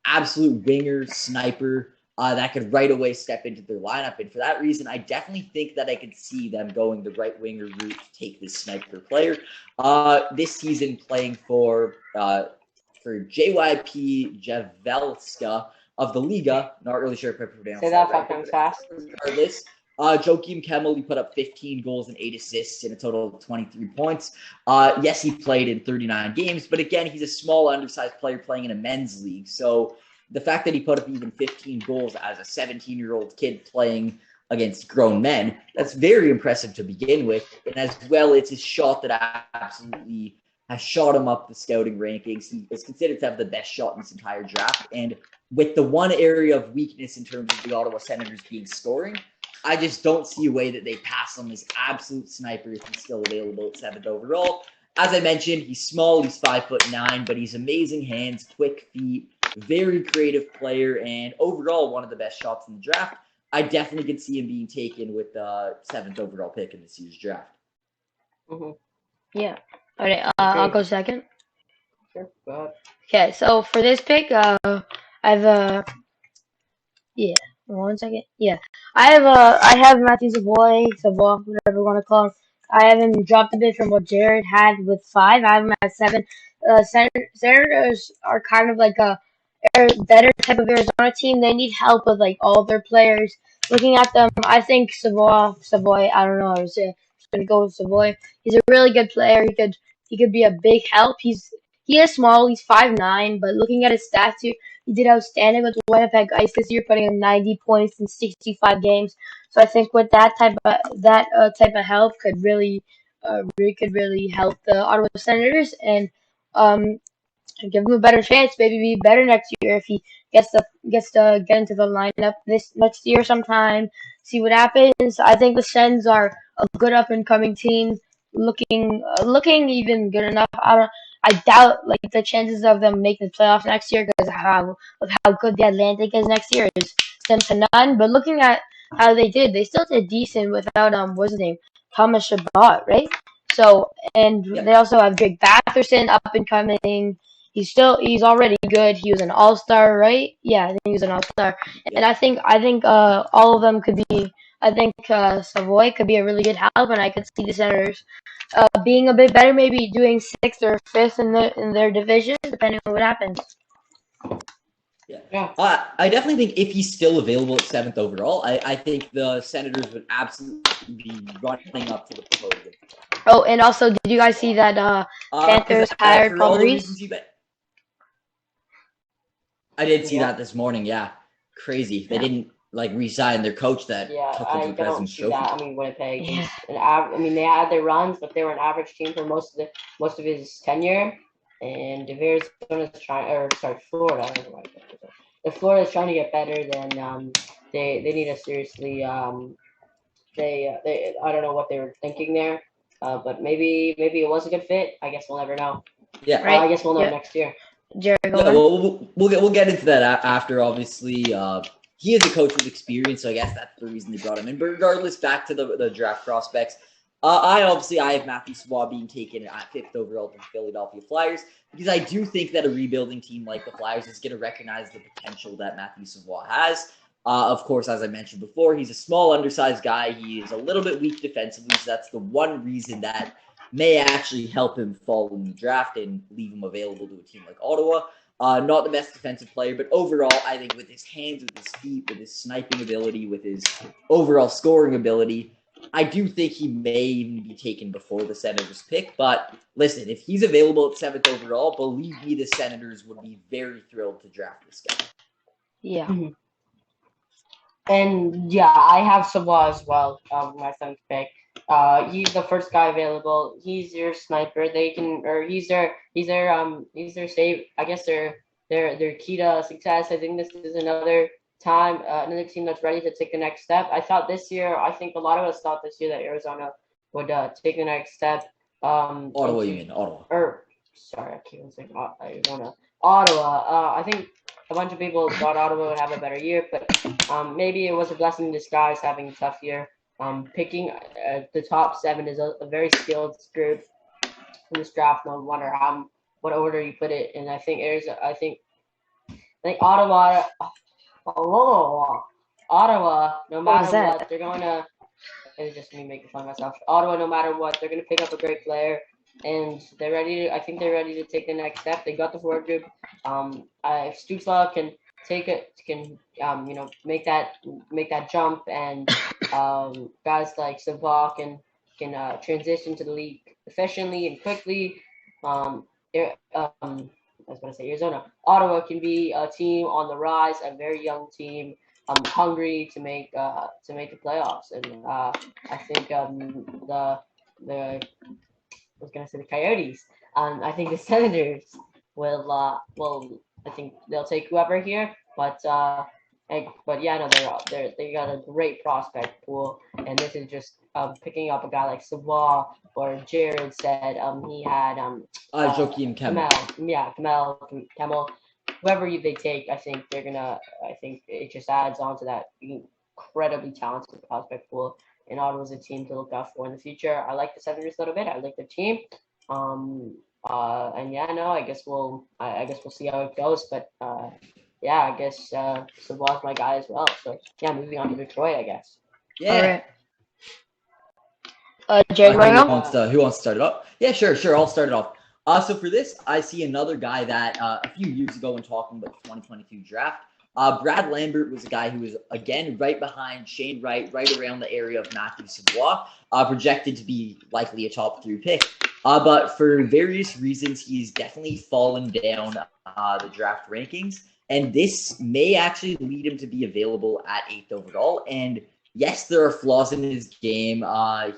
absolute winger, sniper that could right away step into their lineup. And for that reason, I definitely think that I could see them going the right winger route to take this sniper player. This season playing for JYP Javelska of the Liga. Not really sure if I pronounced Say that that right. fucking fast. Regardless, Joakim Kemel, he put up 15 goals and 8 assists in a total of 23 points. Yes, he played in 39 games, but again, he's a small, undersized player playing in a men's league. So the fact that he put up even 15 goals as a 17-year-old kid playing against grown men, that's very impressive to begin with. And as well, it's his shot that absolutely has shot him up the scouting rankings. He is considered to have the best shot in this entire draft. And with the one area of weakness in terms of the Ottawa Senators being scoring, I just don't see a way that they pass on this absolute sniper if he's still available at 7th overall. As I mentioned, he's small, he's 5'9", but he's amazing hands, quick feet, very creative player, and overall one of the best shots in the draft. I definitely can see him being taken with the 7th overall pick in this year's draft. Mm-hmm. Yeah. All right. I'll go second. Sure, go ahead. Okay. So for this pick, I've yeah. 1 second. Yeah. I have Matthew Savoy, whatever you want to call him. I have him dropped a bit from what Jared had with 5. I have him at 7. Senators are kind of like a better type of Arizona team. They need help with like all their players. Looking at them, I think Savoy. I don't know how to say it. I'm just gonna go with Savoy. He's a really good player. He could be a big help. He is small. He's 5'9", but looking at his stats here, he did outstanding with Winnipeg Ice this year, putting in 90 points in 65 games. So I think with that type of help could really help the Ottawa Senators and give him a better chance. Maybe be better next year if he gets to get into the lineup this next year sometime. See what happens. I think the Sens are a good up and coming team, looking even good enough. I doubt like the chances of them making the playoffs next year because of how good the Atlantic is next year is slim to none. But looking at how they still did decent without what's his name, Thomas Chabot, right? So and they also have Drake Batherson up and coming. He's already good. He was an all-star, right? Yeah, I think he was an all-star. And I think all of them could be. I think Savoy could be a really good help, and I could see the Senators being a bit better, maybe doing 6th or 5th in their division, depending on what happens. Yeah. I definitely think if he's still available at 7th overall, I think the Senators would absolutely be running up to the podium. Oh, and also, did you guys see that Panthers hired For Paul all the Maurice? reasons you bet. I did see Yeah. that this morning. Yeah, crazy. They didn't re-sign their coach that took them to the I don't President's see Trophy. that. I mean, Winnipeg Yeah. is they had their runs, but they were an average team for most of his tenure. And if Arizona's Florida. I don't know why I said that. If Florida's trying to get better, then they need to seriously they I don't know what they were thinking there, but maybe it was a good fit. I guess we'll never know. Yeah, Right. I guess we'll know Yep. next year. Jared, go yeah. on. Well, we'll get into that after. Obviously, he is a coach with experience, so I guess that's the reason they brought him in. But regardless, back to the draft prospects. I have Matthew Savoie being taken at 5th overall to the Philadelphia Flyers because I do think that a rebuilding team like the Flyers is going to recognize the potential that Matthew Savoie has. Of course, as I mentioned before, he's a small, undersized guy. He is a little bit weak defensively, so that's the one reason that may actually help him fall in the draft and leave him available to a team like Ottawa. Not the best defensive player, but overall, I think with his hands, with his feet, with his sniping ability, with his overall scoring ability, I do think he may even be taken before the Senators pick. But listen, if he's available at 7th overall, believe me, the Senators would be very thrilled to draft this guy. Yeah. Mm-hmm. And yeah, I have Savoie as well. My 7th pick. He's the first guy available. He's your sniper. He's their save. I guess their key to success. I think this is another team that's ready to take the next step. I think a lot of us thought this year that Arizona would take the next step. Ottawa, you mean Ottawa? Sorry, I keep on saying Arizona. Ottawa. I think a bunch of people thought Ottawa would have a better year, but maybe it was a blessing in disguise having a tough year. Picking the top 7 is a very skilled group in this draft. No wonder what order you put it. And I think Ottawa. Ottawa. No matter what, they're going to. It's just me making fun of myself. Ottawa, no matter what, they're going to pick up a great player, and they're ready. I think they're ready to take the next step. They got the forward group. If Stützle can make that jump, and guys like Savoie can transition to the league efficiently and quickly. I was going to say Arizona. Ottawa can be a team on the rise, a very young team. Hungry to make the playoffs, and I think the I was gonna say the Coyotes. I think the Senators will I think they'll take whoever here, but yeah, no, they got a great prospect pool, and this is just picking up a guy like Savoie, or Jared said he had Joakim Kemell. Kemell. Whoever they take, I think it just adds on to that incredibly talented prospect pool. And Ottawa's a team to look out for in the future. I like the Senators a little bit. I like their team. And yeah, no, I guess we'll see how it goes. But yeah, I guess Savoie's my guy as well. So yeah, moving on to Detroit, I guess. Yeah. All right. Jared, who wants to start it off? Yeah, sure. I'll start it off. So for this, I see another guy that a few years ago when talking about the 2022 draft, Brad Lambert was a guy who was, again, right behind Shane Wright, right around the area of Matthew Savoie, projected to be likely a top 3 pick. But for various reasons, he's definitely fallen down the draft rankings. And this may actually lead him to be available at 8th overall. And yes, there are flaws in his game.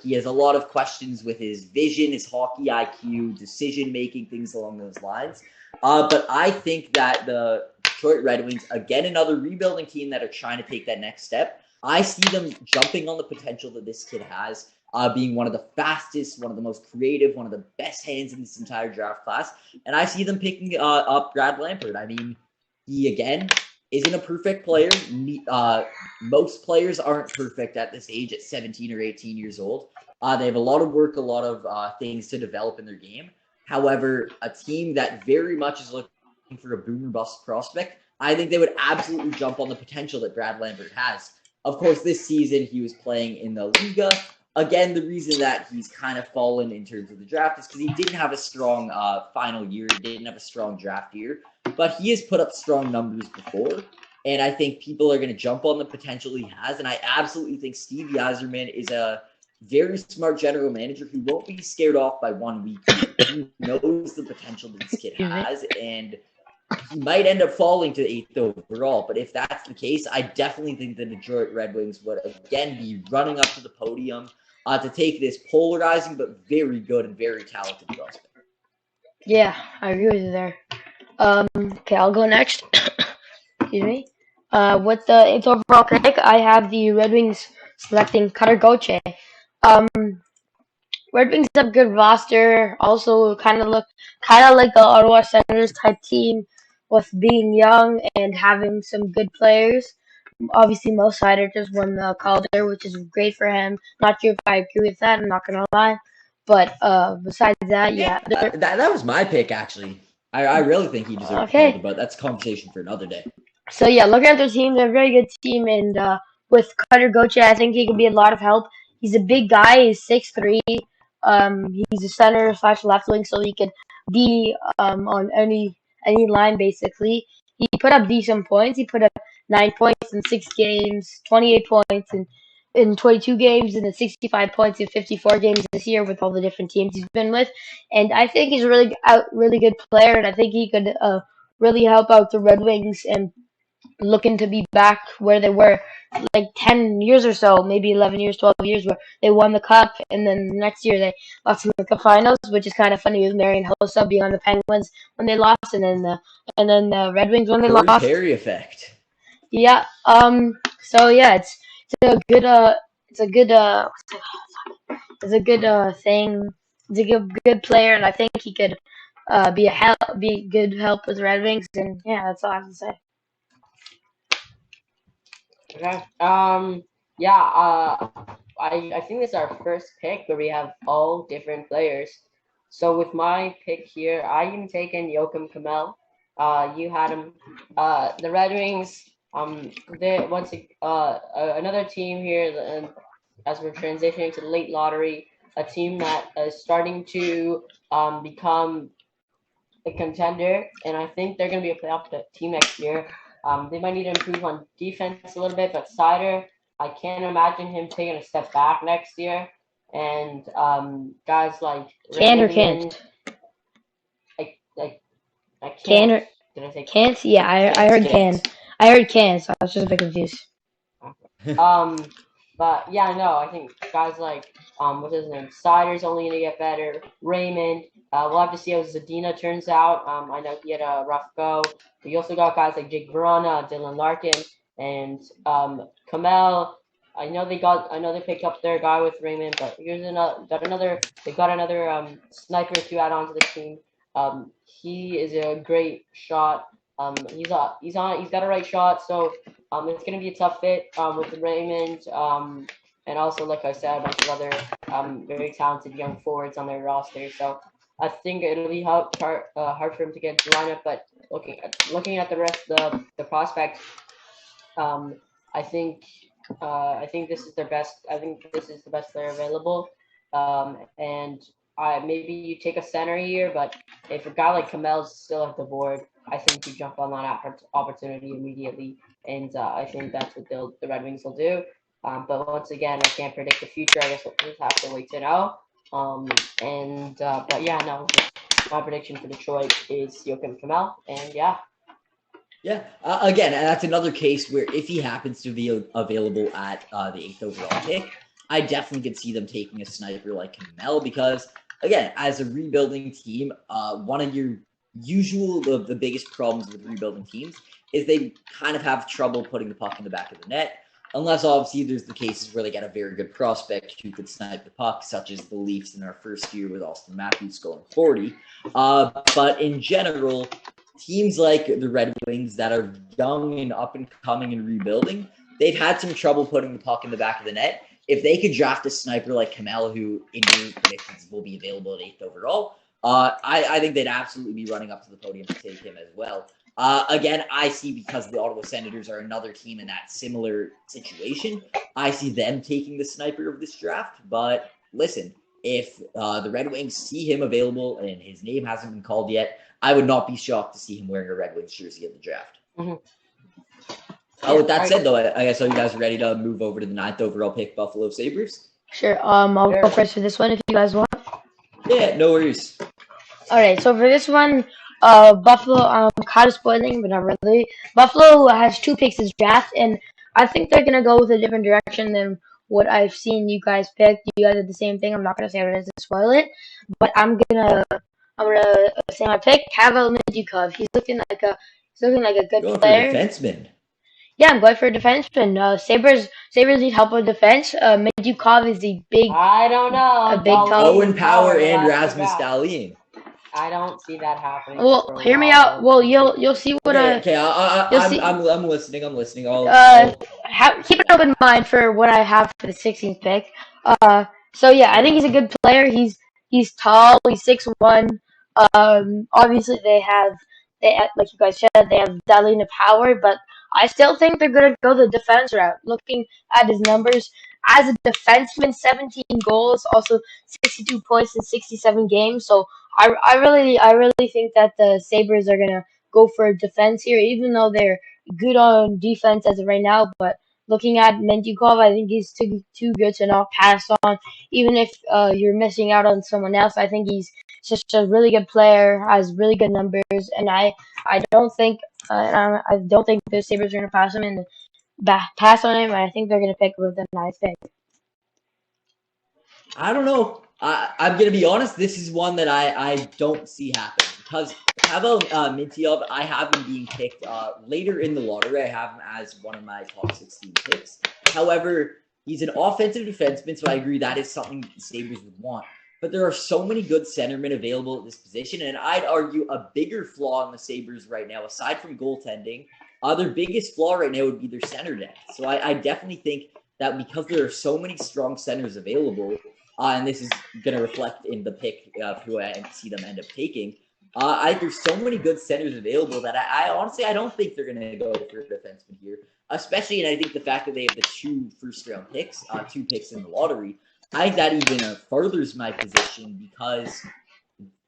He has a lot of questions with his vision, his hockey IQ, decision-making, things along those lines. But I think that the Detroit Red Wings, again, another rebuilding team that are trying to take that next step, I see them jumping on the potential that this kid has, being one of the fastest, one of the most creative, one of the best hands in this entire draft class. And I see them picking up Brad Lambert. I mean, he, again, isn't a perfect player. Most players aren't perfect at this age, at 17 or 18 years old. They have a lot of work, a lot of things to develop in their game. However, a team that very much is looking for a boom or bust prospect, I think they would absolutely jump on the potential that Brad Lambert has. Of course, this season he was playing in the Liga. Again, the reason that he's kind of fallen in terms of the draft is because he didn't have a strong final year. He didn't have a strong draft year. but he has put up strong numbers before. And I think people are going to jump on the potential he has. And I absolutely think Stevie Yzerman is a very smart general manager who won't be scared off by 1 week. He knows the potential that this kid has, and he might end up falling to 8th overall. But if that's the case, I definitely think the Detroit Red Wings would again be running up to the podium to take this polarizing but very good and very talented prospect. Yeah, I agree with you there. Okay, I'll go next. Excuse me. With the 8th overall pick, I have the Red Wings selecting Cutter Goche. Um, Red Wings have a good roster. Also, kind of like the Ottawa Senators type team, with being young and having some good players. Obviously, Mo Seider just won the Calder, which is great for him. Not sure if I agree with that. I'm not gonna lie, but besides that, yeah. That was my pick actually. I really think he deserved the Calder, but that's a conversation for another day. So yeah, looking at their team, they're a very good team, and with Cutter Goche, I think he could be a lot of help. He's a big guy. He's 6'3". He's a center slash left wing, so he could be on any line basically. He put up decent points. He put up 9 points in 6 games, 28 points in 22 games, and then 65 points in 54 games this year with all the different teams he's been with. And I think he's a really good player, and I think he could really help out the Red Wings and looking to be back where they were like 10 years or so, maybe 11 years, 12 years, where they won the cup, and then the next year they lost in the cup finals, which is kind of funny with Marian Hossa being on the Penguins when they lost, and then the Red Wings when they lost. Perry effect. Yeah. So yeah, it's a good thing. He's a good player, and I think he could be good help with the Red Wings, and yeah, that's all I have to say. Okay. Yeah. I think this is our first pick where we have all different players. So with my pick here, I am taking Joachim Kamel. You had him. The Red Wings. They another team here, and as we're transitioning to the late lottery, a team that is starting to become a contender, and I think they're going to be a playoff team next year. They might need to improve on defense a little bit, but Seider, I can't imagine him taking a step back next year. And guys like Can or can't? I can't. Can or did I say can't? Yeah, I heard can. I heard can, so I was just a bit confused. But yeah, no, I think guys like what's his name? Seider's only gonna get better. Raymond, we'll have to see how Zadina turns out. I know he had a rough go. But you also got guys like Jake Verona, Dylan Larkin, and Kamel. I know they picked up their guy with Raymond, but here's another. They got another sniper to add on to the team. He is a great shot. He's got a right shot, so it's going to be a tough fit with Raymond, and also, like I said, a bunch of other very talented young forwards on their roster. So I think it'll be hard for him to get the lineup. But looking at the rest of the prospects, I think this is their best. I think this is the best player available. And maybe you take a center here, but if a guy like Kamel's still at the board, I think you jump on that opportunity immediately, and I think that's what the Red Wings will do. But once again, I can't predict the future. I guess we'll just have to wait to know. But yeah, no, my prediction for Detroit is Joachim Kamel, and yeah. Yeah, again, that's another case where if he happens to be available at the 8th overall pick, I definitely could see them taking a sniper like Kamel because, again, as a rebuilding team, one of your the biggest problems with rebuilding teams is they kind of have trouble putting the puck in the back of the net, unless obviously there's the cases where they get a very good prospect who could snipe the puck, such as the Leafs in our first year with Austin Matthews scoring 40. But in general, teams like the Red Wings that are young and up and coming and rebuilding, they've had some trouble putting the puck in the back of the net. If they could draft a sniper like Kamel, who in your predictions will be available at 8th overall, I think they'd absolutely be running up to the podium to take him as well. Again, I see because the Ottawa Senators are another team in that similar situation, I see them taking the sniper of this draft. But listen, if the Red Wings see him available and his name hasn't been called yet, I would not be shocked to see him wearing a Red Wings jersey at the draft. With that said, though, I guess, are you guys ready to move over to the 9th overall pick, Buffalo Sabres? Sure. I'll go first for this one if you guys want. Yeah, no worries. All right. So for this one, Buffalo, kind of spoiling, but not really. Buffalo has 2 picks this draft, and I think they're gonna go with a different direction than what I've seen you guys pick. You guys did the same thing. I'm not gonna say what it is to spoil it, but I'm gonna say my pick, Pavel Mintyukov. He's looking like a good Going player. for a defenseman. Yeah, I'm going for a defenseman. Sabres need help with defense. Mintyukov is I don't know. a big tall. Owen Power and Rasmus Dahlin. I don't see that happening. Well, hear me out. Well, you'll see what Okay, I'm listening. keep an open mind for what I have for the 16th pick. So yeah, I think he's a good player. He's tall. He's 6'1". Obviously like you guys said, they have Darlene Power, but I still think they're gonna go the defense route. Looking at his numbers as a defenseman, 17 goals, also 62 points in 67 games. So I really think that the Sabres are gonna go for defense here, even though they're good on defense as of right now. But looking at Mentyukov, I think he's too good to not pass on. Even if you're missing out on someone else, I think he's just a really good player, has really good numbers, and I don't think the Sabres are gonna pass him and pass on him. I think they're gonna pick with a nice pick. I don't know. I'm going to be honest. This is one that I don't see happening because Pavel Mintyukov, I have him being picked later in the lottery. I have him as one of my top 16 picks. However, he's an offensive defenseman, so I agree that is something the Sabres would want. But there are so many good centermen available at this position, and I'd argue a bigger flaw in the Sabres right now, aside from goaltending, their biggest flaw right now would be their center depth. So I definitely think that because there are so many strong centers available, and this is going to reflect in the pick of who I see them end up taking. There's so many good centers available that I honestly, I don't think they're going to go for a defenseman here, especially, and I think the fact that they have the 2 first-round picks, 2 picks in the lottery, I think that even furthers my position because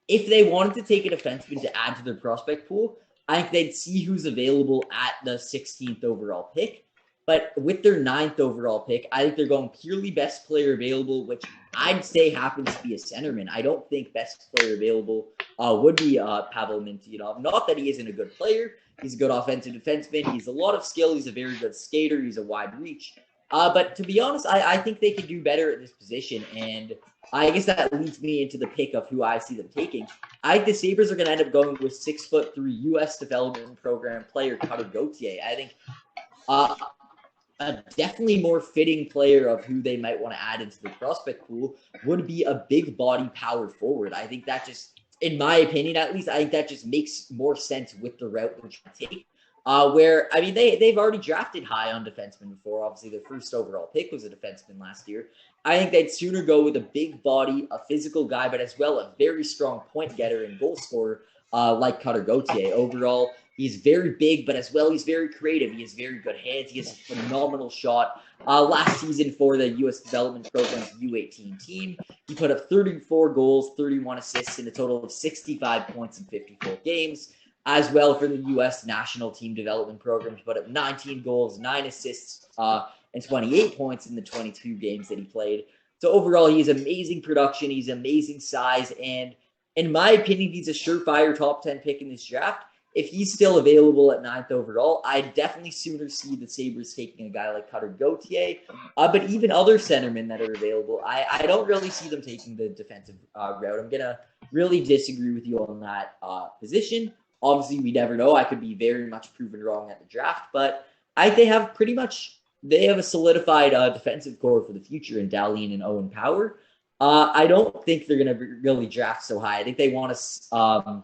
if they wanted to take a defenseman to add to their prospect pool, I think they'd see who's available at the 16th overall pick. But with their 9th overall pick, I think they're going purely best player available, which I'd say happens to be a centerman. I don't think best player available would be Pavel Mintyukov. Not that he isn't a good player. He's a good offensive defenseman. He's a lot of skill. He's a very good skater. He's a wide reach. But to be honest, I think they could do better at this position. And I guess that leads me into the pick of who I see them taking. I think the Sabres are going to end up going with 6'3" U.S. development program player Cutter Gauthier. I think a definitely more fitting player of who they might want to add into the prospect pool would be a big body power forward. I think that just, in my opinion at least, I think that just makes more sense with the route they're trying to take. Where, I mean, they've already drafted high on defensemen before. Obviously, their first overall pick was a defenseman last year. I think they'd sooner go with a big body, a physical guy, but as well a very strong point getter and goal scorer like Cutter Gauthier. Overall, he's very big, but as well, he's very creative. He has very good hands. He has a phenomenal shot. Last season for the U.S. Development Program's U18 team, he put up 34 goals, 31 assists in a total of 65 points in 54 games. As well for the U.S. National Team Development Program, he put up 19 goals, 9 assists, and 28 points in the 22 games that he played. So overall, he's amazing production. He's amazing size. And in my opinion, he's a surefire top 10 pick in this draft. If he's still available at 9th overall, I'd definitely sooner see the Sabres taking a guy like Cutter Gauthier. But even other centermen that are available, I don't really see them taking the defensive route. I'm going to really disagree with you on that position. Obviously, we never know. I could be very much proven wrong at the draft, but I think they have a solidified defensive core for the future in Dahlin and Owen Power. I don't think they're going to really draft so high. I think they want to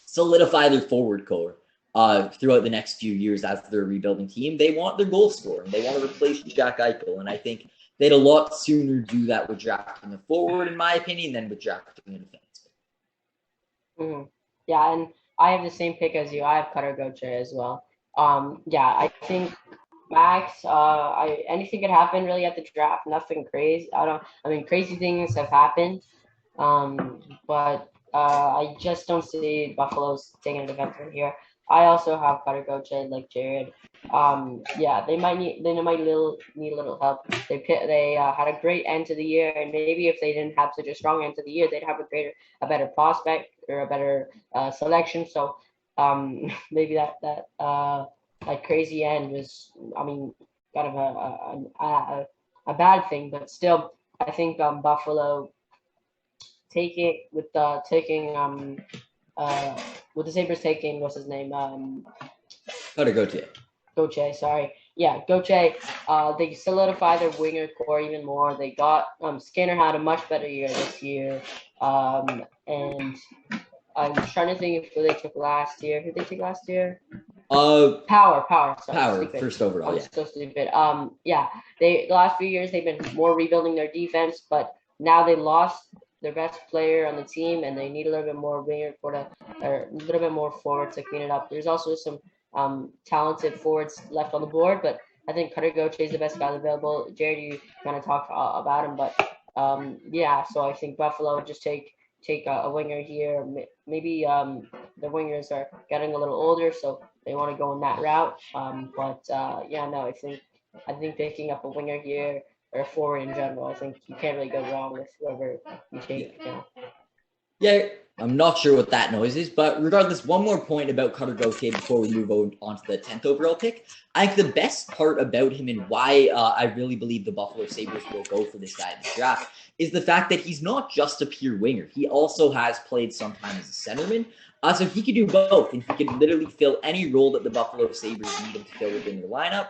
solidify their forward core throughout the next few years as their rebuilding team. They want their goal scorer, and they want to replace Jack Eichel, and I think they'd a lot sooner do that with drafting a forward, in my opinion, than with drafting a defenseman. Mm-hmm. Yeah, and I have the same pick as you. I have Cutter Gauthier as well. I think Max, anything could happen really at the draft. Nothing crazy. I mean, crazy things have happened. But I just don't see Buffalo's taking a defenseman here. I also have Cutter Goche like Jared. Yeah, they might need a little help. They had a great end to the year, and maybe if they didn't have such a strong end to the year, they'd have a better prospect or a better selection. So maybe that crazy end was, I mean, kind of a bad thing, but still, I think Buffalo taking with the Sabres taking what's his name Gotta go to it. Goche, sorry. Yeah, Goche. They solidified their winger core even more. They got Skinner had a much better year this year. And I'm trying to think of who they took last year. Who they take last year? Power. Sorry, Power, stupid. first overall, yeah. So stupid. Yeah. The last few years they've been more rebuilding their defense, but now they lost their best player on the team, and they need a little bit more winger or a little bit more forward to clean it up. There's also some talented forwards left on the board, but I think Cutter Goche is the best guy available. Jared, you kind of talked about him, but yeah. So I think Buffalo would just take a winger here. Maybe the wingers are getting a little older, so they want to go in that route. But yeah, no, I think picking up a winger here or a forward in general, I think you can't really go wrong with whoever you take. Yeah. You know. Yeah, I'm not sure what that noise is, but regardless, one more point about Cutter Gauthier before we move on to the 10th overall pick. I think the best part about him and why I really believe the Buffalo Sabres will go for this guy in the draft is the fact that he's not just a pure winger. He also has played sometimes as a centerman. So he could do both, and he could literally fill any role that the Buffalo Sabres need him to fill within their lineup.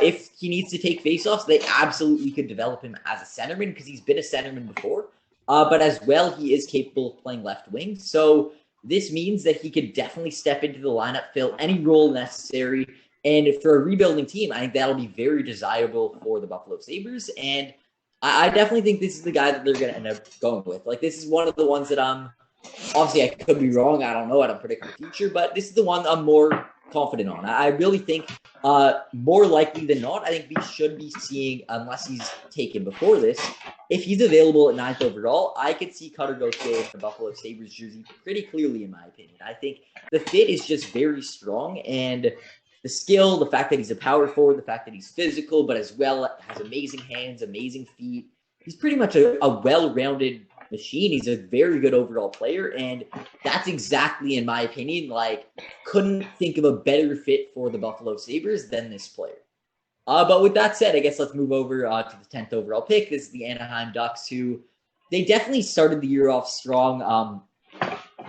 If he needs to take faceoffs, they absolutely could develop him as a centerman because he's been a centerman before. But as well, he is capable of playing left wing. So this means that he could definitely step into the lineup, fill any role necessary. And for a rebuilding team, I think that'll be very desirable for the Buffalo Sabres. And I definitely think this is the guy that they're going to end up going with. Like, this is one of the ones that obviously I could be wrong. I don't know. I don't predict the future. But this is the one I'm more confident on. I really think more likely than not, I think we should be seeing, unless he's taken before this, if he's available at 9th overall, I could see Cutter Gauthier in the Buffalo Sabres jersey pretty clearly, in my opinion. I think the fit is just very strong, and the skill, the fact that he's a power forward, the fact that he's physical, but as well has amazing hands, amazing feet. He's pretty much a well-rounded machine. He's a very good overall player, and that's exactly, in my opinion, like, couldn't think of a better fit for the Buffalo Sabres than this player. But with that said, I guess let's move over to the 10th overall pick. This is the Anaheim Ducks, who they definitely started the year off strong.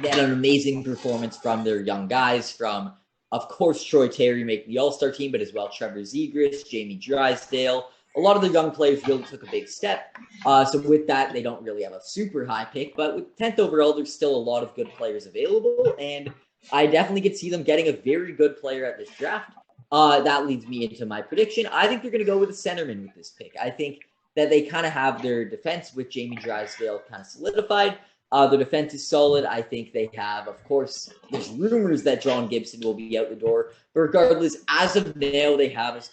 They had an amazing performance from their young guys, from, of course, Troy Terry making the All-Star team, but as well Trevor Zegras, Jamie Drysdale. A lot of the young players really took a big step. So with that, they don't really have a super high pick. But with 10th overall, there's still a lot of good players available. And I definitely could see them getting a very good player at this draft. That leads me into my prediction. I think they're going to go with a centerman with this pick. I think that they kind of have their defense with Jamie Drysdale kind of solidified. Their defense is solid. I think they have, of course, there's rumors that John Gibson will be out the door. But regardless, as of now, they have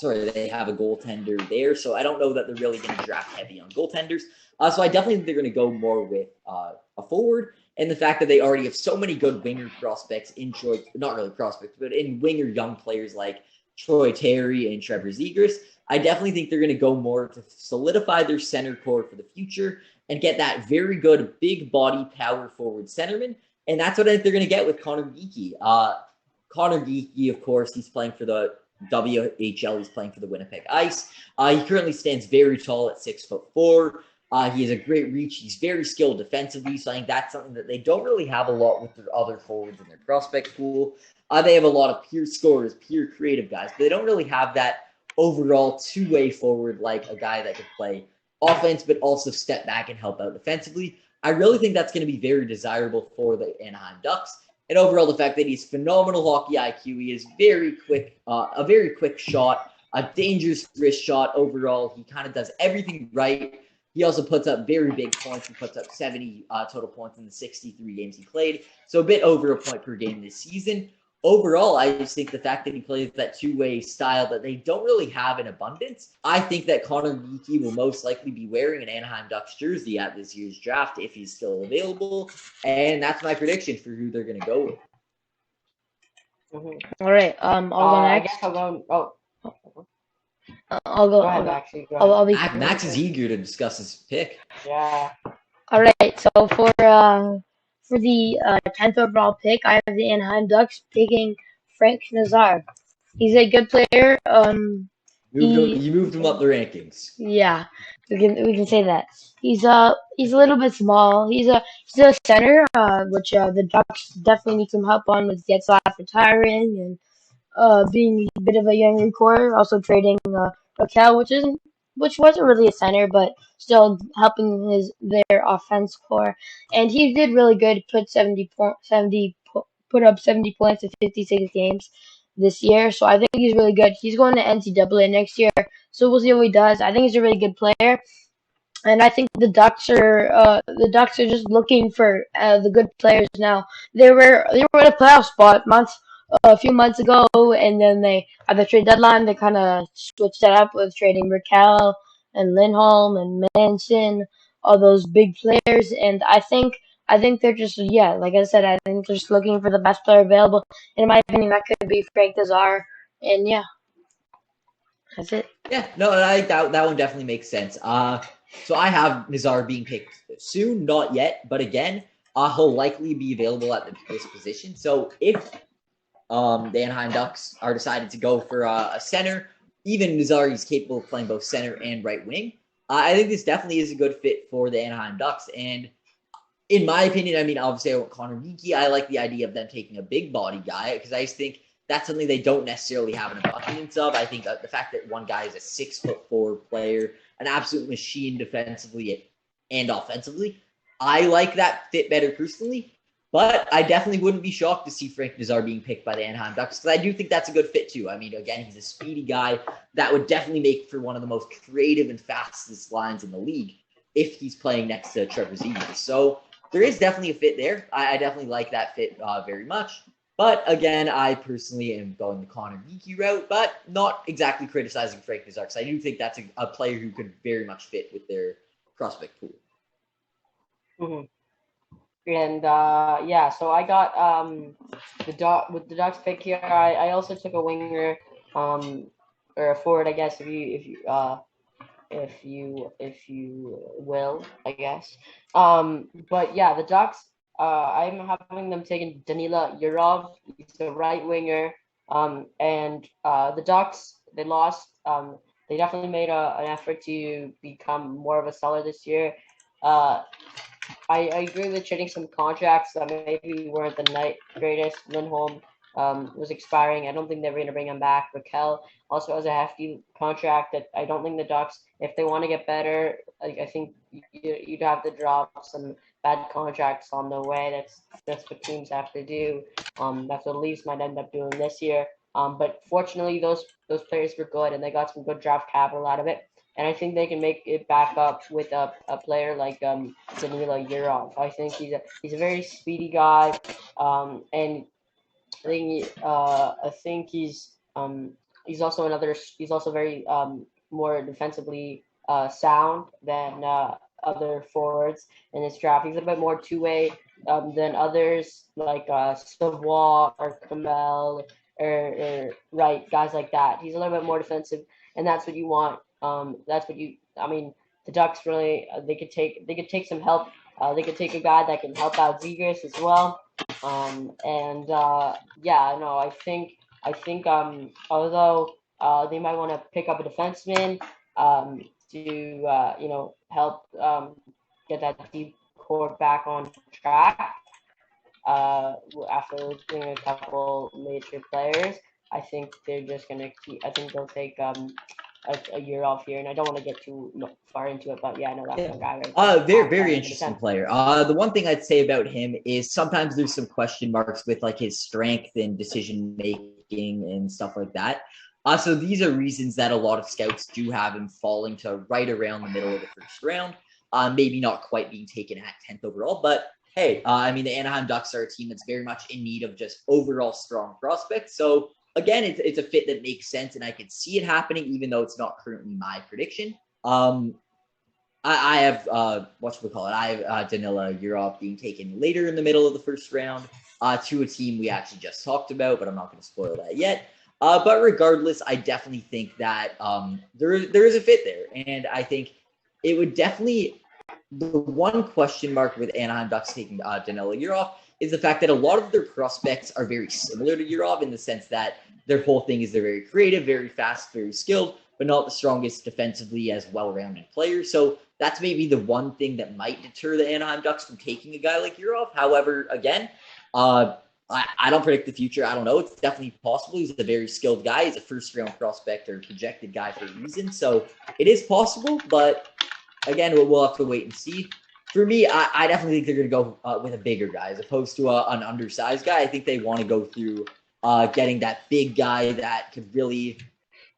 they have a goaltender there. So I don't know that they're really going to draft heavy on goaltenders. So I definitely think they're going to go more with a forward. And the fact that they already have so many good winger prospects in Troy, not really prospects, but in winger young players like Troy Terry and Trevor Zegras, I definitely think they're going to go more to solidify their center core for the future and get that very good big body power forward centerman. And that's what I think they're going to get with Connor Geekie. Connor Geekie, of course, he's playing for the WHL. He's playing for the Winnipeg Ice. He currently stands very tall at 6'4". He has a great reach. He's very skilled defensively, so I think that's something that they don't really have a lot with their other forwards in their prospect pool. They have a lot of pure scorers, pure creative guys, but they don't really have that overall two-way forward like a guy that could play offense but also step back and help out defensively. I really think that's going to be very desirable for the Anaheim Ducks. And overall, the fact that he's phenomenal hockey IQ, he is very quick, a very quick shot, a dangerous wrist shot. Overall, he kind of does everything right. He also puts up very big points. He puts up 70 total points in the 63 games he played, so a bit over a point per game this season. overall, I just think the fact that he plays that two-way style that they don't really have in abundance, I think that Connor Geekie will most likely be wearing an Anaheim Ducks jersey at this year's draft if he's still available. And that's my prediction for who they're going to go with. Mm-hmm. All right. I'll go I next. guess I'll go. Oh, I'll go. go ahead, I'll go. Max. Go ahead. I'll be. Max is eager to discuss his pick. Yeah. All right. So for the 10th overall pick, I have the Anaheim Ducks picking Frank Nazar. He's a good player. You moved him up the rankings. Yeah, we can say that. He's a little bit small. He's a center, which the Ducks definitely need some help on with Getzlaf retiring and being a bit of a younger core. Also trading Raquel, which wasn't really a center, but still helping their offense core. And he did really good. Put up 70 points in 56 games this year. So I think he's really good. He's going to NCAA next year, so we'll see what he does. I think he's a really good player. And I think the Ducks are just looking for the good players now. They were in a playoff spot a few months ago, and then they at the trade deadline they kind of switched that up with trading Raquel and Lindholm and Manson, all those big players. And I think they're just like I said, I think they're just looking for the best player available. And in my opinion, that could be Frank Nazar. And that's it. Yeah, no, that one definitely makes sense. So I have Nazar being picked soon, not yet, but again, he'll likely be available at this position. So if the Anaheim Ducks are decided to go for a center, even Nazar is capable of playing both center and right wing. I think this definitely is a good fit for the Anaheim Ducks. And in my opinion, I mean, obviously I want Connor Geekie. I like the idea of them taking a big body guy because I just think that's something they don't necessarily have an abundance of. I think the fact that one guy is a 6'4" player, an absolute machine defensively and offensively, I like that fit better personally. But I definitely wouldn't be shocked to see Frank Nazar being picked by the Anaheim Ducks because I do think that's a good fit too. I mean, again, he's a speedy guy that would definitely make for one of the most creative and fastest lines in the league if he's playing next to Trevor Zegras. So there is definitely a fit there. I definitely like that fit very much. But again, I personally am going the Connor Geekie route, but not exactly criticizing Frank Nazar because I do think that's a player who could very much fit with their prospect pool. Mm-hmm. And so I got with the Ducks pick here. I also took a winger, or a forward, I guess, if you will, I guess. But yeah, the Ducks. I'm having them taking Danila Yurov. He's a right winger. And the Ducks, they lost. They definitely made an effort to become more of a seller this year. I agree with trading some contracts that maybe weren't the greatest. Lindholm was expiring. I don't think they're going to bring him back. Raquel also has a hefty contract that I don't think the Ducks, if they want to get better, I think you'd have to drop some bad contracts on the way. That's what teams have to do. That's what the Leafs might end up doing this year. But fortunately, those players were good and they got some good draft capital out of it. And I think they can make it back up with a player like Danila Yurov. I think he's a very speedy guy, and I think he's also very more defensively sound than other forwards in this draft. He's a bit more two-way than others like Savoie or Kamel or Wright, guys like that. He's a little bit more defensive, and that's what you want. I mean, the Ducks really they could take some help. They could take a guy that can help out Zegras as well. I think although they might want to pick up a defenseman to help get that deep core back on track after losing a couple major players. I think they're just gonna keep. I think they'll take a year off here, and I don't want to get too far into it, but yeah, no, that's my guy right there. Very interesting player. The one thing I'd say about him is sometimes there's some question marks with like his strength and decision making and stuff like that. So these are reasons that a lot of scouts do have him falling to right around the middle of the first round. Maybe not quite being taken at 10th overall, but hey, I mean, the Anaheim Ducks are a team that's very much in need of just overall strong prospects. So again, it's a fit that makes sense, and I could see it happening, even though it's not currently my prediction. I have whatchamacallit, I have Danila Yurov being taken later in the middle of the first round to a team we actually just talked about, but I'm not going to spoil that yet. But regardless, I definitely think that there is a fit there, and I think it would definitely. The one question mark with Anaheim Ducks taking Danila Yurov is the fact that a lot of their prospects are very similar to Yurov in the sense that their whole thing is they're very creative, very fast, very skilled, but not the strongest defensively as well-rounded players. So that's maybe the one thing that might deter the Anaheim Ducks from taking a guy like Yurov. However, again, I don't predict the future. I don't know. It's definitely possible. He's a very skilled guy. He's a first-round prospect or projected guy for a reason. So it is possible, but again, we'll have to wait and see. For me, I definitely think they're going to go with a bigger guy as opposed to an undersized guy. I think they want to go through getting that big guy that could really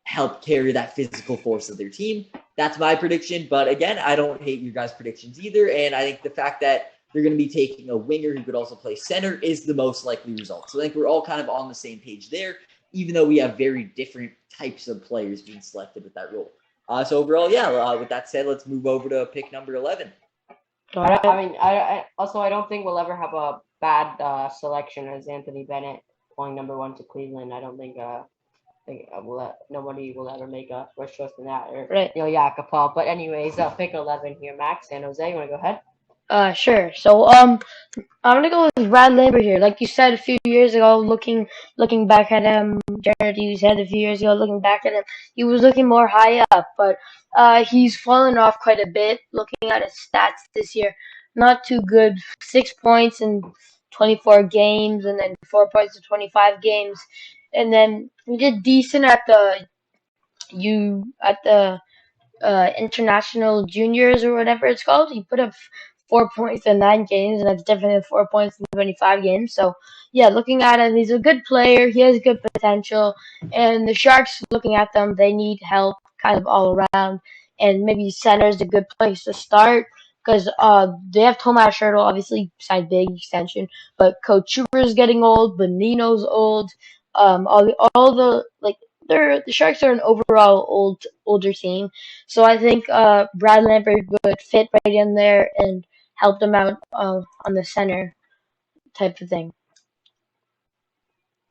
help carry that physical force of their team. That's my prediction. But again, I don't hate your guys' predictions either. And I think the fact that they're going to be taking a winger who could also play center is the most likely result. So I think we're all kind of on the same page there, even though we have very different types of players being selected with that role. So overall, yeah, with that said, let's move over to pick number 11. I don't think we'll ever have a bad selection as Anthony Bennett going number 1 to Cleveland. I don't think nobody will ever make a worse choice than that. Or, Right. Yakupov. But anyways, pick 11 here, Max. San Jose, you want to go ahead? Sure. So I'm gonna go with Brad Lambert here. Like you said a few years ago, looking back at him, Jared, you said a few years ago, looking back at him, he was looking more high up, but he's fallen off quite a bit. Looking at his stats this year, not too good. 6 points in 24 games, and then 4 points in 25 games, and then he did decent at the international juniors or whatever it's called. He put up 4 points in 9 games, and that's definitely 4 points in 25 games. So, yeah, looking at him, he's a good player. He has good potential. And the Sharks, looking at them, they need help kind of all around. And maybe center is a good place to start because they have Tomas Hertl, obviously, signed big extension. But Coach Schubert is getting old. Benino's old. All the, like, the Sharks are an overall older team, so I think Brad Lambert would fit right in there and help them out on the center type of thing.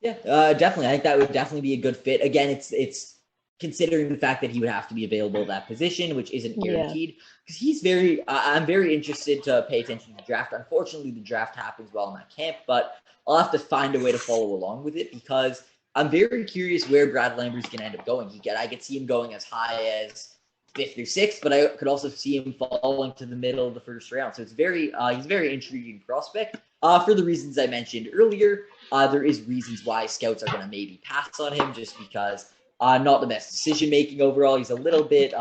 Yeah, definitely. I think that would definitely be a good fit. Again, it's considering the fact that he would have to be available at that position, which isn't guaranteed. Because he's I'm very interested to pay attention to the draft. Unfortunately, the draft happens while I'm at camp, but I'll have to find a way to follow along with it because I'm very curious where Brad Lambert's going to end up going. I could see him going as high as 5th or 6th, but I could also see him falling to the middle of the first round. So it's he's a very intriguing prospect. For the reasons I mentioned earlier, there is reasons why scouts are going to maybe pass on him just because not the best decision-making overall. He's a little bit,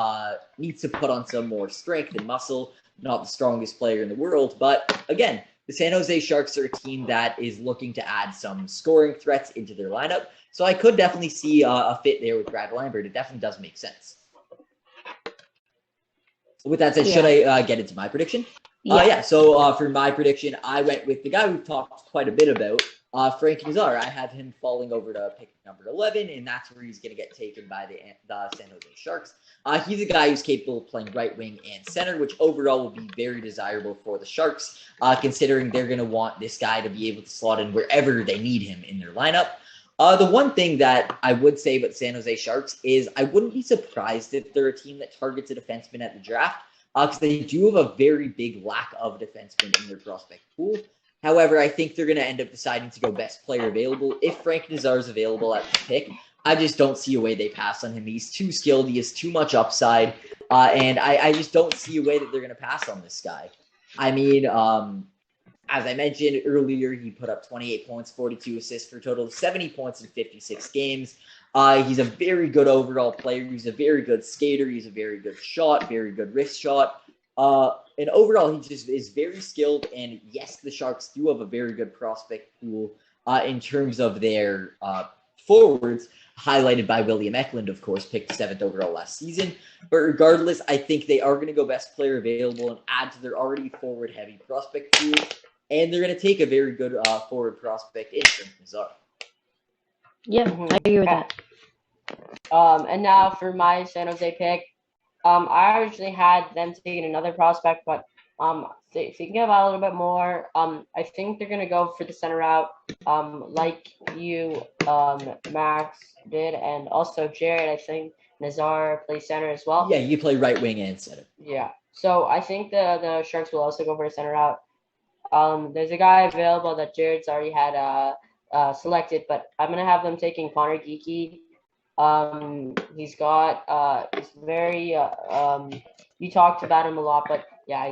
needs to put on some more strength and muscle, not the strongest player in the world. But again, the San Jose Sharks are a team that is looking to add some scoring threats into their lineup. So I could definitely see a fit there with Brad Lambert. It definitely does make sense. With that said, should I get into my prediction? So for my prediction, I went with the guy we've talked quite a bit about, Frank Nazar. I have him falling over to pick number 11, and that's where he's going to get taken by the San Jose Sharks. He's a guy who's capable of playing right wing and center, which overall will be very desirable for the Sharks, considering they're going to want this guy to be able to slot in wherever they need him in their lineup. The one thing that I would say about San Jose Sharks is I wouldn't be surprised if they're a team that targets a defenseman at the draft because they do have a very big lack of defensemen in their prospect pool. However, I think they're going to end up deciding to go best player available. If Frank Nazar is available at the pick, I just don't see a way they pass on him. He's too skilled. He has too much upside. And I just don't see a way that they're going to pass on this guy. I mean, as I mentioned earlier, he put up 28 points, 42 assists for a total of 70 points in 56 games. He's a very good overall player. He's a very good skater. He's a very good shot, very good wrist shot. And overall, he just is very skilled. And yes, the Sharks do have a very good prospect pool in terms of their forwards, highlighted by William Eklund, of course, picked 7th overall last season. But regardless, I think they are going to go best player available and add to their already forward-heavy prospect pool. and they're going to take a very good forward prospect in Nazar. Yeah, I agree with that. And now for my San Jose pick, I originally had them taking another prospect, but thinking about it a little bit more, I think they're gonna go for the center route, like you, Max did, and also Jared. I think Nazar plays center as well. Yeah, you play right wing and center. Yeah. So I think the Sharks will also go for a center route. There's a guy available that Jared's already had selected, but I'm gonna have them taking Connor Geeky. He's very you talked about him a lot, but yeah,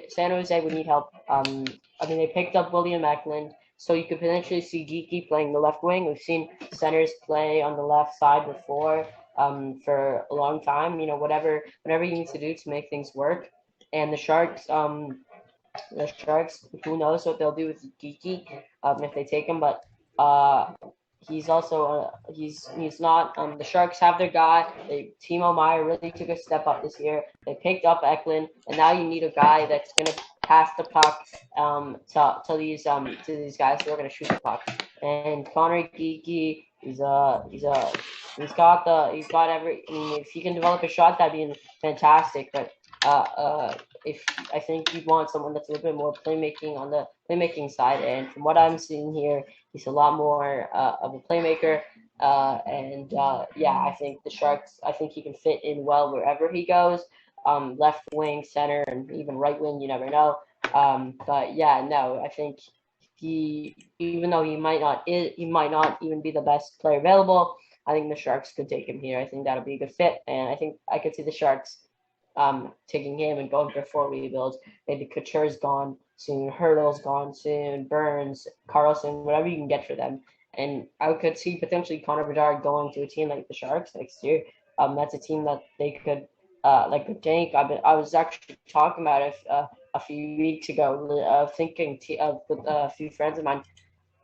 San Jose would need help. I mean, they picked up William Eklund, so you could potentially see Geeky playing the left wing. We've seen centers play on the left side before, for a long time. You know, whatever he needs to do to make things work. And the Sharks, who knows what they'll do with Geeky, if they take him, but he's also he's not the Sharks have their guy. Timo Meyer really took a step up this year. They picked up Eklund, and now you need a guy that's gonna pass the puck to these guys who are gonna shoot the puck. And Connor Geeky, he's got every. I mean, if he can develop a shot, that'd be fantastic. But if I think you'd want someone that's a little bit more playmaking on the playmaking side, and from what I'm seeing here, he's a lot more of a playmaker. I think the Sharks. I think he can fit in well wherever he goes. Left wing, center, and even right wing. You never know. But yeah, no, I think even though he might not even be the best player available, I think the Sharks could take him here. I think that'll be a good fit, and I think I could see the Sharks taking him and going for 4 rebuilds. Maybe Couture's gone soon, Hurdle's gone soon, Burns, Carlson, whatever you can get for them. And I could see potentially Connor Bedard going to a team like the Sharks next year. That's a team that they could like the tank. I was actually talking about it a few weeks ago, thinking with a few friends of mine,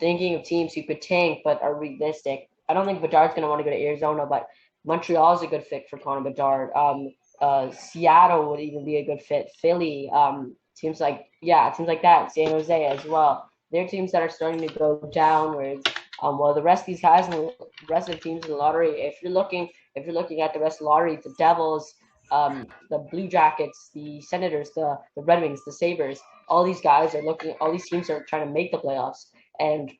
thinking of teams who could tank but are realistic. I don't think Bedard's going to want to go to Arizona, but Montreal is a good fit for Connor Bedard. Seattle would even be a good fit. Philly, teams like that. San Jose as well. They're teams that are starting to go downwards. Well, the rest of these guys and the rest of the teams in the lottery, if you're looking at the rest of the lottery, the Devils, the Blue Jackets, the Senators, the Red Wings, the Sabres, all these guys are looking. All these teams are trying to make the playoffs, and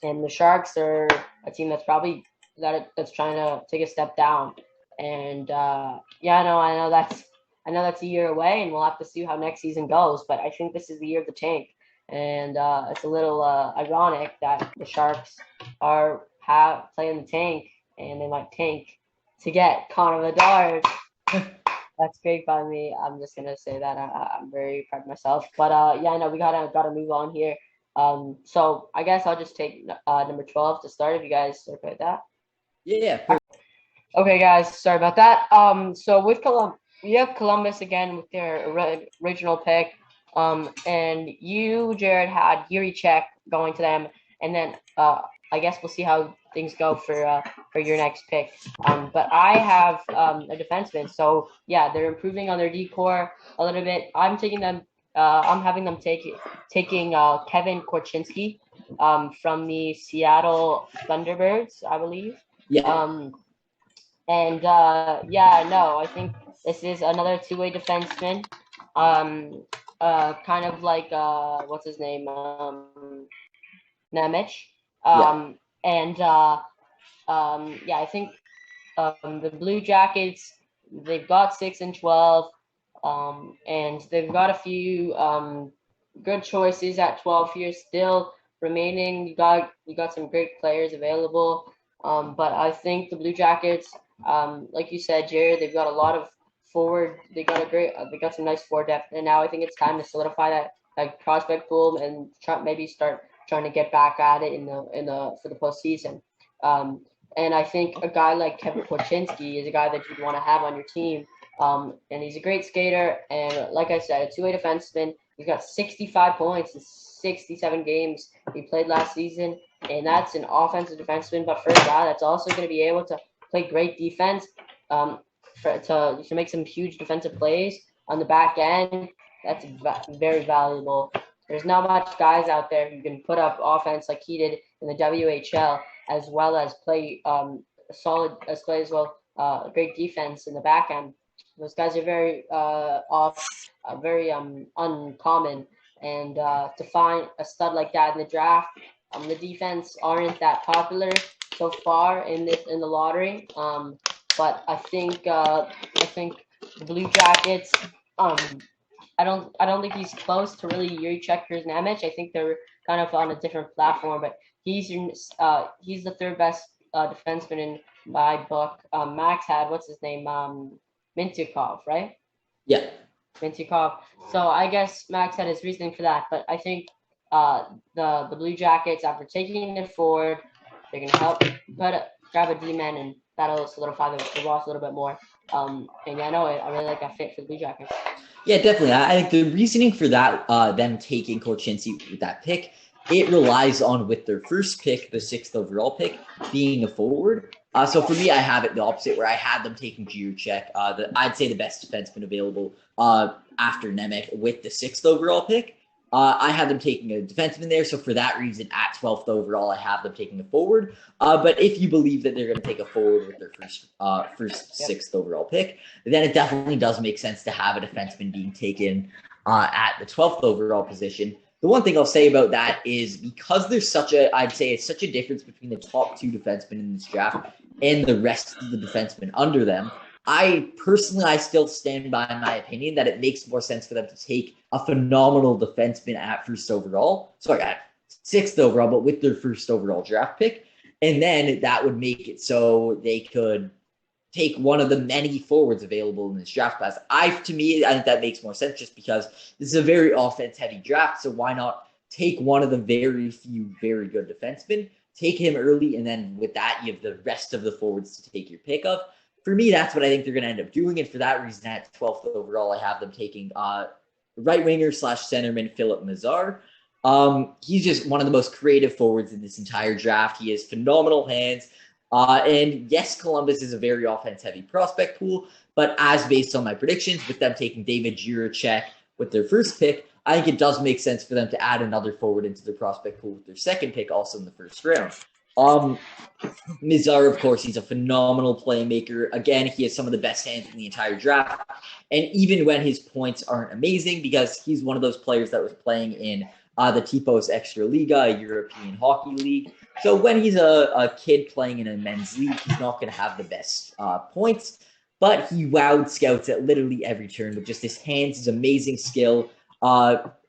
the Sharks are a team that's probably that's trying to take a step down. And I know that's a year away, and we'll have to see how next season goes. But I think this is the year of the tank, and it's a little ironic that the Sharks are playing the tank, and they might tank to get Connor Bedard. That's great by me. I'm just gonna say that I'm very proud of myself. But we gotta move on here. So I guess I'll just take number 12 to start. If you guys are okay with that. Yeah. Okay, guys, sorry about that. So with we have Columbus again with their original pick. And you, Jared, had Yuri Czech going to them, and then I guess we'll see how things go for your next pick. But I have a defenseman, so yeah, they're improving on their D-core a little bit. I'm taking them. I'm having them taking Kevin Korchinski from the Seattle Thunderbirds, I believe. Yeah. I think this is another two-way defenseman. Kind of like what's his name, Nemec. I think the Blue Jackets, they've got 6 and 12, and they've got a few good choices at 12 here still remaining. You got some great players available, but I think the Blue Jackets, like you said, Jared, they've got a lot of forward. They got some nice forward depth, and now I think it's time to solidify that prospect pool and maybe start trying to get back at it for the postseason. And I think a guy like Kevin Korchinski is a guy that you'd want to have on your team. And he's a great skater, and like I said, a two-way defenseman. He's got 65 points in 67 games he played last season, and that's an offensive defenseman. But for a guy that's also going to be able to play great defense, to make some huge defensive plays on the back end, that's very valuable. There's not much guys out there who can put up offense like he did in the WHL, as well as play great defense in the back end. Those guys are very uncommon, and to find a stud like that in the draft, the defense aren't that popular so far in the lottery. But I think the Blue Jackets. I don't think he's close to really Yuri Chekher's Nemec. I think they're kind of on a different platform, but he's the third best defenseman in my book. Max had what's his name, Mintyukov, right? Yeah. Mintyukov. So I guess Max had his reasoning for that, but I think the Blue Jackets, after taking it forward, they're gonna help grab a D-man, and that'll solidify the Ross a little bit more. And yeah, I really like that fit for the Blue Jackets. Yeah, definitely. I think the reasoning for that, them taking Korchinski with that pick, it relies on, with their first pick, the 6th overall pick, being a forward. So for me, I have it the opposite, where I had them taking Jiricek, I'd say the best defenseman available after Nemec, with the 6th overall pick. I had them taking a defenseman there, so for that reason, at 12th overall, I have them taking a forward. But if you believe that they're going to take a forward with their first 6th overall pick, then it definitely does make sense to have a defenseman being taken at the 12th overall position. The one thing I'll say about that is, because there's I'd say it's such a difference between the top 2 defensemen in this draft and the rest of the defensemen under them, I still stand by my opinion that it makes more sense for them to take a phenomenal defenseman at 1st overall. Sorry, at 6th overall, but with their 1st overall draft pick. And then that would make it so they could take one of the many forwards available in this draft class. To me, I think that makes more sense, just because this is a very offense-heavy draft, so why not take one of the very few very good defensemen, take him early, and then with that, you have the rest of the forwards to take your pick of. For me, that's what I think they're going to end up doing, and for that reason, at 12th overall, I have them taking right winger / centerman Philip Mazar. He's just one of the most creative forwards in this entire draft. He has phenomenal hands. And yes, Columbus is a very offense-heavy prospect pool, but as based on my predictions, with them taking David Jiricek with their first pick, I think it does make sense for them to add another forward into their prospect pool with their second pick, also in the 1st round. Mizar, of course, he's a phenomenal playmaker. Again, he has some of the best hands in the entire draft. And even when his points aren't amazing, because he's one of those players that was playing in the Tipos Extraliga, a European hockey league. So when he's a kid playing in a men's league, he's not going to have the best points. But he wowed scouts at literally every turn with just his hands, his amazing skill.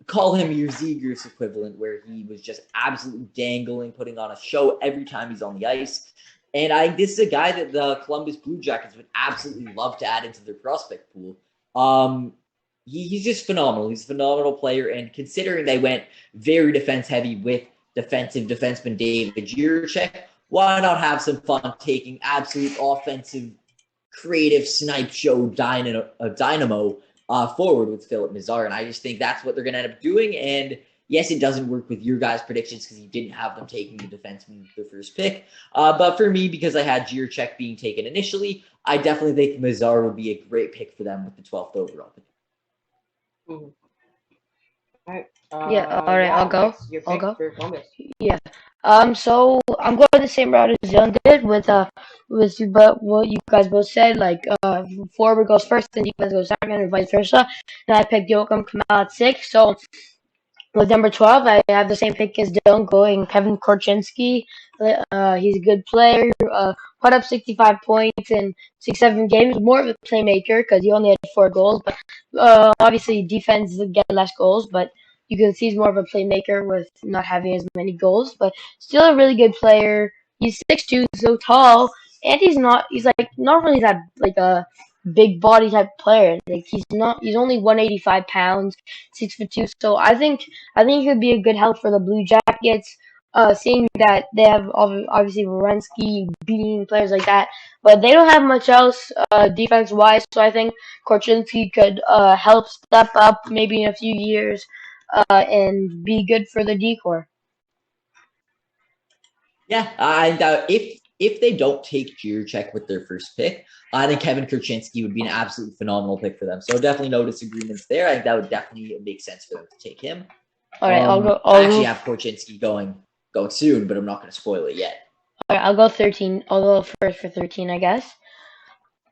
Call him your Zegers equivalent, where he was just absolutely dangling, putting on a show every time he's on the ice. And this is a guy that the Columbus Blue Jackets would absolutely love to add into their prospect pool. He's just phenomenal. He's a phenomenal player, and considering they went very defense-heavy with defensive defenseman David Jiricek, why not have some fun taking absolute offensive, creative snipe show dynamo forward with Philip Mazar? And I just think that's what they're going to end up doing. And yes, it doesn't work with your guys' predictions because you didn't have them taking the defenseman with the first pick. But for me, because I had Jiricek being taken initially, I definitely think Mazar would be a great pick for them with the 12th overall pick. Mm-hmm. All right. I'll go. Your pick for Columbus. Yeah. So I'm going the same route as Young did with but what you guys both said, like forward goes first and defense goes second, or vice versa. And I picked Joachim Kamal at 6. So with number 12, I have the same pick as Dylan, going Kevin Korchinski. He's a good player. Put up 65 points in 6-7 games. More of a playmaker because he only had 4 goals. But obviously, defense get less goals. But you can see he's more of a playmaker with not having as many goals. But still a really good player. He's 6'2", so tall, and he's not really that like a big body type player. Like he's only 185 pounds, 6'2". So I think he could be a good help for the Blue Jackets. Seeing that they have obviously Werenski beating players like that, but they don't have much else defense wise. So I think Korchinski could help step up maybe in a few years and be good for the decor. Yeah, and if they don't take Jiricek with their first pick, I think Kevin Korchinski would be an absolutely phenomenal pick for them. So definitely no disagreements there. I think that would definitely make sense for them to take him. All right, I'll go. I actually have Korchinski going soon, but I'm not going to spoil it yet. All right, I'll go 13. I'll go first for 13, I guess.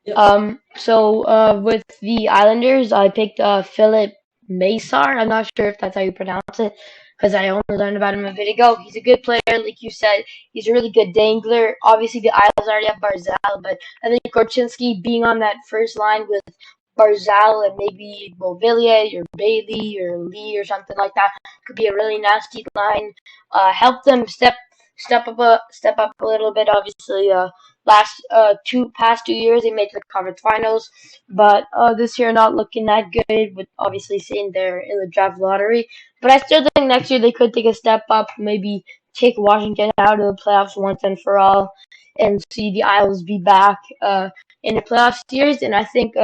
Yep. So with the Islanders, I picked Philip Masar. I'm not sure if that's how you pronounce it, because I only learned about him a bit ago. He's a good player, like you said. He's a really good dangler. Obviously, the Isles already have Barzal, but I think Korchinski being on that first line with Barzal and maybe Beauvillier or Bailey or Lee or something like that could be a really nasty line. Help them step up a little bit. Obviously, past 2 years they made the conference finals, but this year not looking that good. With obviously saying they're in the draft lottery, but I still think next year they could take a step up, maybe take Washington out of the playoffs once and for all, and see the Isles be back in the playoff series. And I think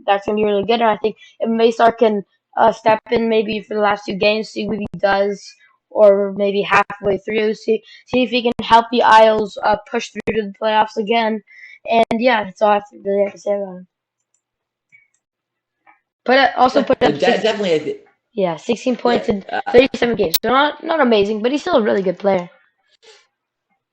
that's gonna be really good. And I think if Masar can step in maybe for the last 2 games, see what he does, or maybe halfway through, see if he can help the Isles push through to the playoffs again. And yeah, that's all I really have to say about him. Also put up Definitely. 16 points in 37 games. So not amazing, but he's still a really good player.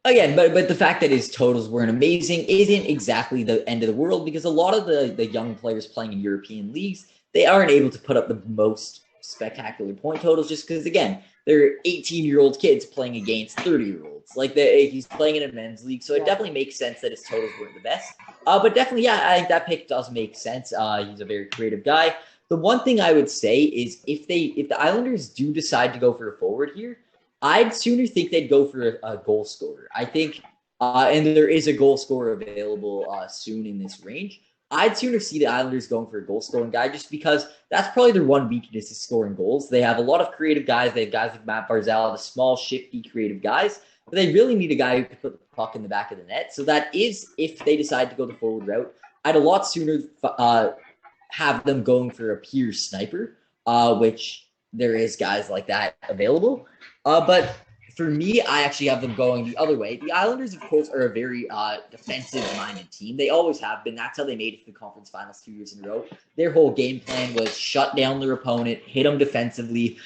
Again, but the fact that his totals weren't amazing isn't exactly the end of the world, because a lot of the young players playing in European leagues, they aren't able to put up the most spectacular point totals, just because, again, they're 18-year-old kids playing against 30-year-olds. Like, he's playing in a men's league, so it definitely makes sense that his totals weren't the best. But definitely, yeah, I think that pick does make sense. He's a very creative guy. The one thing I would say is if the Islanders do decide to go for a forward here, I'd sooner think they'd go for a goal scorer. I think, and there is a goal scorer available soon in this range. I'd sooner see the Islanders going for a goal scoring guy, just because that's probably their one weakness is scoring goals. They have a lot of creative guys. They have guys like Matt Barzal, the small, shifty, creative guys. But they really need a guy who can put the puck in the back of the net. So that is, if they decide to go the forward route, I'd a lot sooner have them going for a pure sniper, which there is guys like that available. But for me, I actually have them going the other way. The Islanders, of course, are a very defensive-minded team. They always have been. That's how they made it to the conference finals 2 years in a row. Their whole game plan was shut down their opponent, hit them defensively,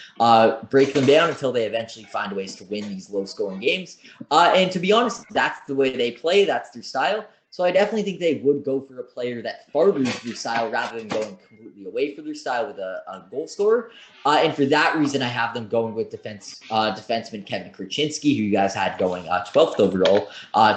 break them down until they eventually find ways to win these low-scoring games. And to be honest, that's the way they play. That's their style. So I definitely think they would go for a player that furthers their style rather than going completely away from their style with a goal scorer. And for that reason, I have them going with defenseman Kevin Korchinski, who you guys had going 12th overall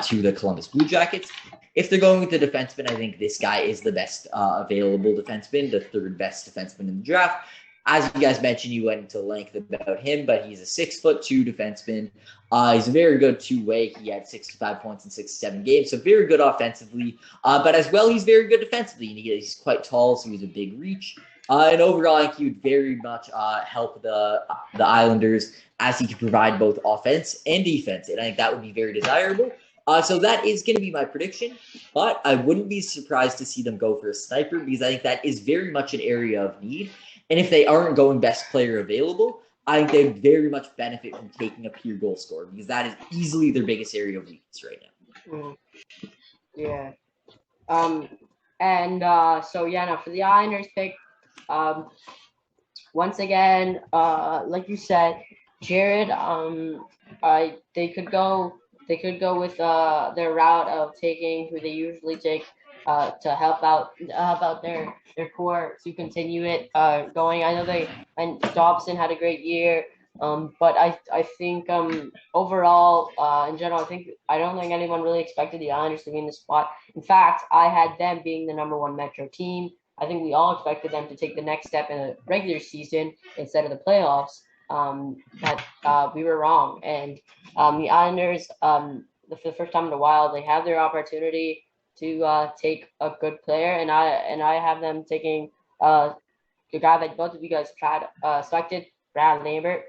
to the Columbus Blue Jackets. If they're going with the defenseman, I think this guy is the best available defenseman, the third best defenseman in the draft. As you guys mentioned, you went into length about him, but he's a 6'2" defenseman. He's a very good two-way. He had 65 points in 67 games, so very good offensively. But as well, he's very good defensively. And he's quite tall, so he's a big reach. And overall, I think he would very much help the Islanders, as he could provide both offense and defense. And I think that would be very desirable. So that is going to be my prediction. But I wouldn't be surprised to see them go for a sniper, because I think that is very much an area of need. And if they aren't going best player available, I think they very much benefit from taking a pure goal scorer, because that is easily their biggest area of weakness right now. Yeah. So now for the Islanders pick, once again, like you said, Jared, they could go with their route of taking who they usually take to help out their core to continue it going. I know and Dobson had a great year, but I think overall in general, I don't think anyone really expected the Islanders to be in the spot. In fact, I had them being the number one Metro team. I think we all expected them to take the next step in the regular season instead of the playoffs. But we were wrong, and the Islanders, for the first time in a while, they have their opportunity to take a good player, and I have them taking the guy that both of you guys tried selected, Brad Lambert.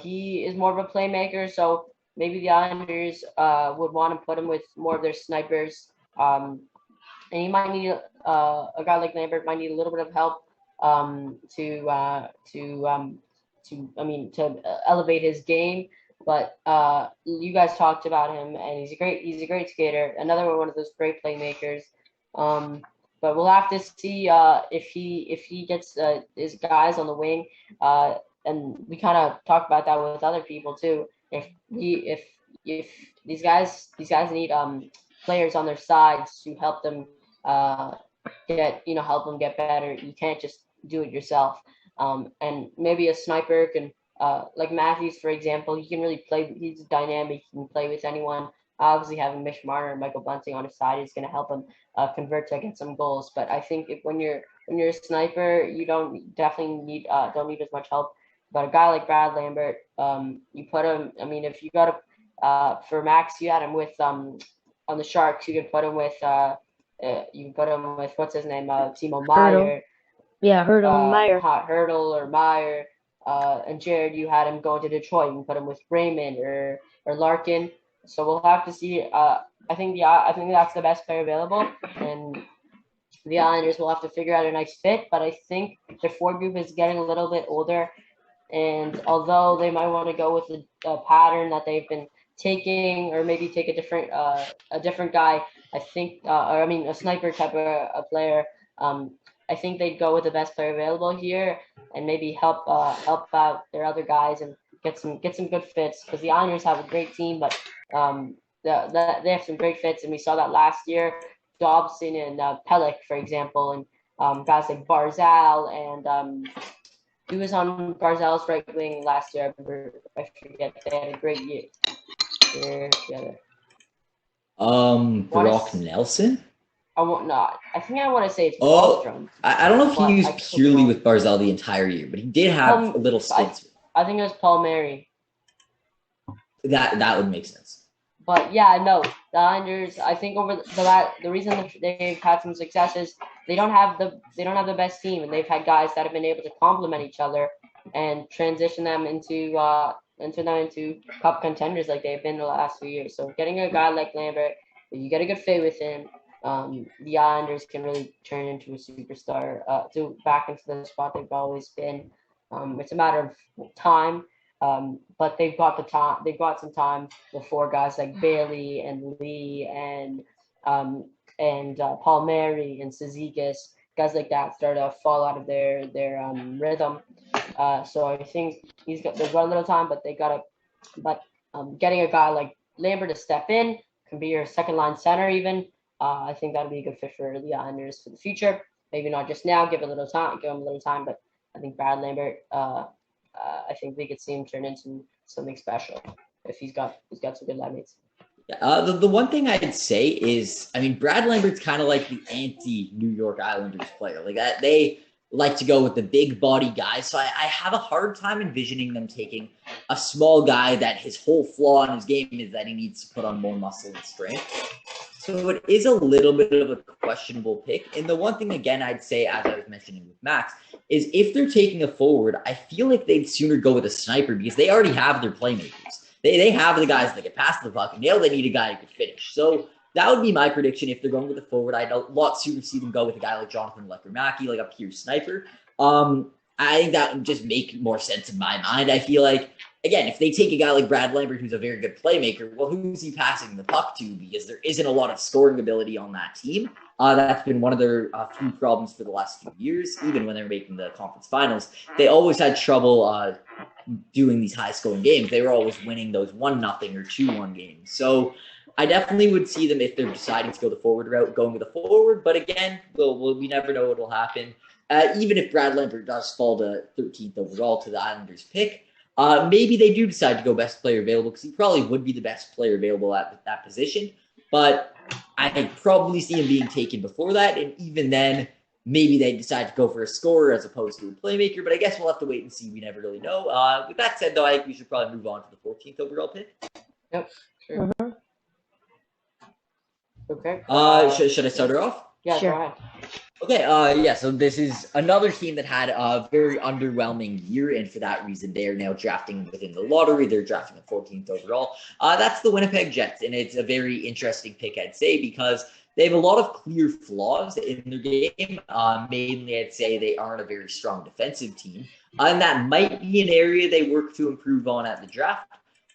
He is more of a playmaker, so maybe the Islanders would want to put him with more of their snipers. And he might need a guy like Lambert might need a little bit of help to elevate his game. But you guys talked about him, and he's a great skater. Another one of those great playmakers. But we'll have to see if he gets his guys on the wing and we kind of talk about that with other people too. If these guys need players on their sides to help them help them get better. You can't just do it yourself. And maybe a sniper can, like Matthews, for example, he can really play. He's dynamic. He can play with anyone. Obviously, having Mitch Marner and Michael Bunting on his side is going to help him convert to get some goals. But I think when you're a sniper, you don't need as much help. But a guy like Brad Lambert, you put him. I mean, if you got for Max, you had him with on the Sharks. You could put him with you can put him with what's his name, Timo Meyer. Yeah, Hurdle, Meyer. Hurdle or Meyer. And Jared, you had him going to Detroit. You can put him with Raymond or Larkin. So we'll have to see. I think that's the best player available, and the Islanders will have to figure out a nice fit. But I think their forward group is getting a little bit older, and although they might want to go with a pattern that they've been taking, or maybe take a different guy, I think, a sniper type of a player. I think they'd go with the best player available here, and maybe help out their other guys and get some good fits, because the Islanders have a great team, but they have some great fits, and we saw that last year. Dobson and Pelech, for example, and guys like Barzal and who was on Barzal's right wing last year. I forget. They had a great year together. Brock Nelson? I think I want to say it's Wahlstrom. I don't know if he used purely with Barzal the entire year, but he did have a little stints. I think it was Paul Mary. That would make sense. But yeah, no, the Islanders. I think over the reason they've had some success is they don't have the best team, and they've had guys that have been able to complement each other and transition them into cup contenders like they've been the last few years. So getting a guy like Lambert, if you get a good fit with him, the Islanders can really turn into a superstar, back into the spot they've always been. It's a matter of time. But they've got the time. They've got some time before guys like Bailey and Lee and Paul Mary and Cizikas, guys like that, start to fall out of their rhythm. So I think they've got a little time, but getting a guy like Lambert to step in, can be your second line center even. I think that'll be a good fit for the Islanders for the future. Maybe not just now. Give him a little time, but I think Brad Lambert. I think we could see him turn into something special if he's got some good line mates. The one thing I'd say is, I mean, Brad Lambert's kind of like the anti-New York Islanders player. Like that, they like to go with the big body guys. So I have a hard time envisioning them taking a small guy that his whole flaw in his game is that he needs to put on more muscle and strength. So it is a little bit of a questionable pick. And the one thing, again, I'd say, as I was mentioning with Max, is if they're taking a forward, I feel like they'd sooner go with a sniper because they already have their playmakers. They have the guys that can pass the puck, and they need a guy who can finish. So that would be my prediction if they're going with a forward. I'd a lot sooner see them go with a guy like Jonathan Lecker-Mackey, like a pure sniper. I think that would just make more sense in my mind. I feel like, again, if they take a guy like Brad Lambert, who's a very good playmaker, well, who's he passing the puck to? Because there isn't a lot of scoring ability on that team. That's been one of their few problems for the last few years. Even when they were making the conference finals, they always had trouble doing these high-scoring games. They were always winning those 1-0 or 2-1 games. So I definitely would see them, if they're deciding to go the forward route, going with a forward. But again, we never know what will happen. Even if Brad Lambert does fall to 13th overall to the Islanders pick, maybe they do decide to go best player available, because he probably would be the best player available at that position. But I could probably see him being taken before that. And even then, maybe they decide to go for a scorer as opposed to a playmaker. But I guess we'll have to wait and see. We never really know. With that said, though, I think we should probably move on to the 14th overall pick. Yep, sure. Mm-hmm. Okay. Should I start her off? Yeah, Sure. go ahead. Okay, so this is another team that had a very underwhelming year, and for that reason, they are now drafting within the lottery. They're drafting the 14th overall. That's the Winnipeg Jets, and it's a very interesting pick, I'd say, because they have a lot of clear flaws in their game. Mainly, I'd say they aren't a very strong defensive team, and that might be an area they work to improve on at the draft.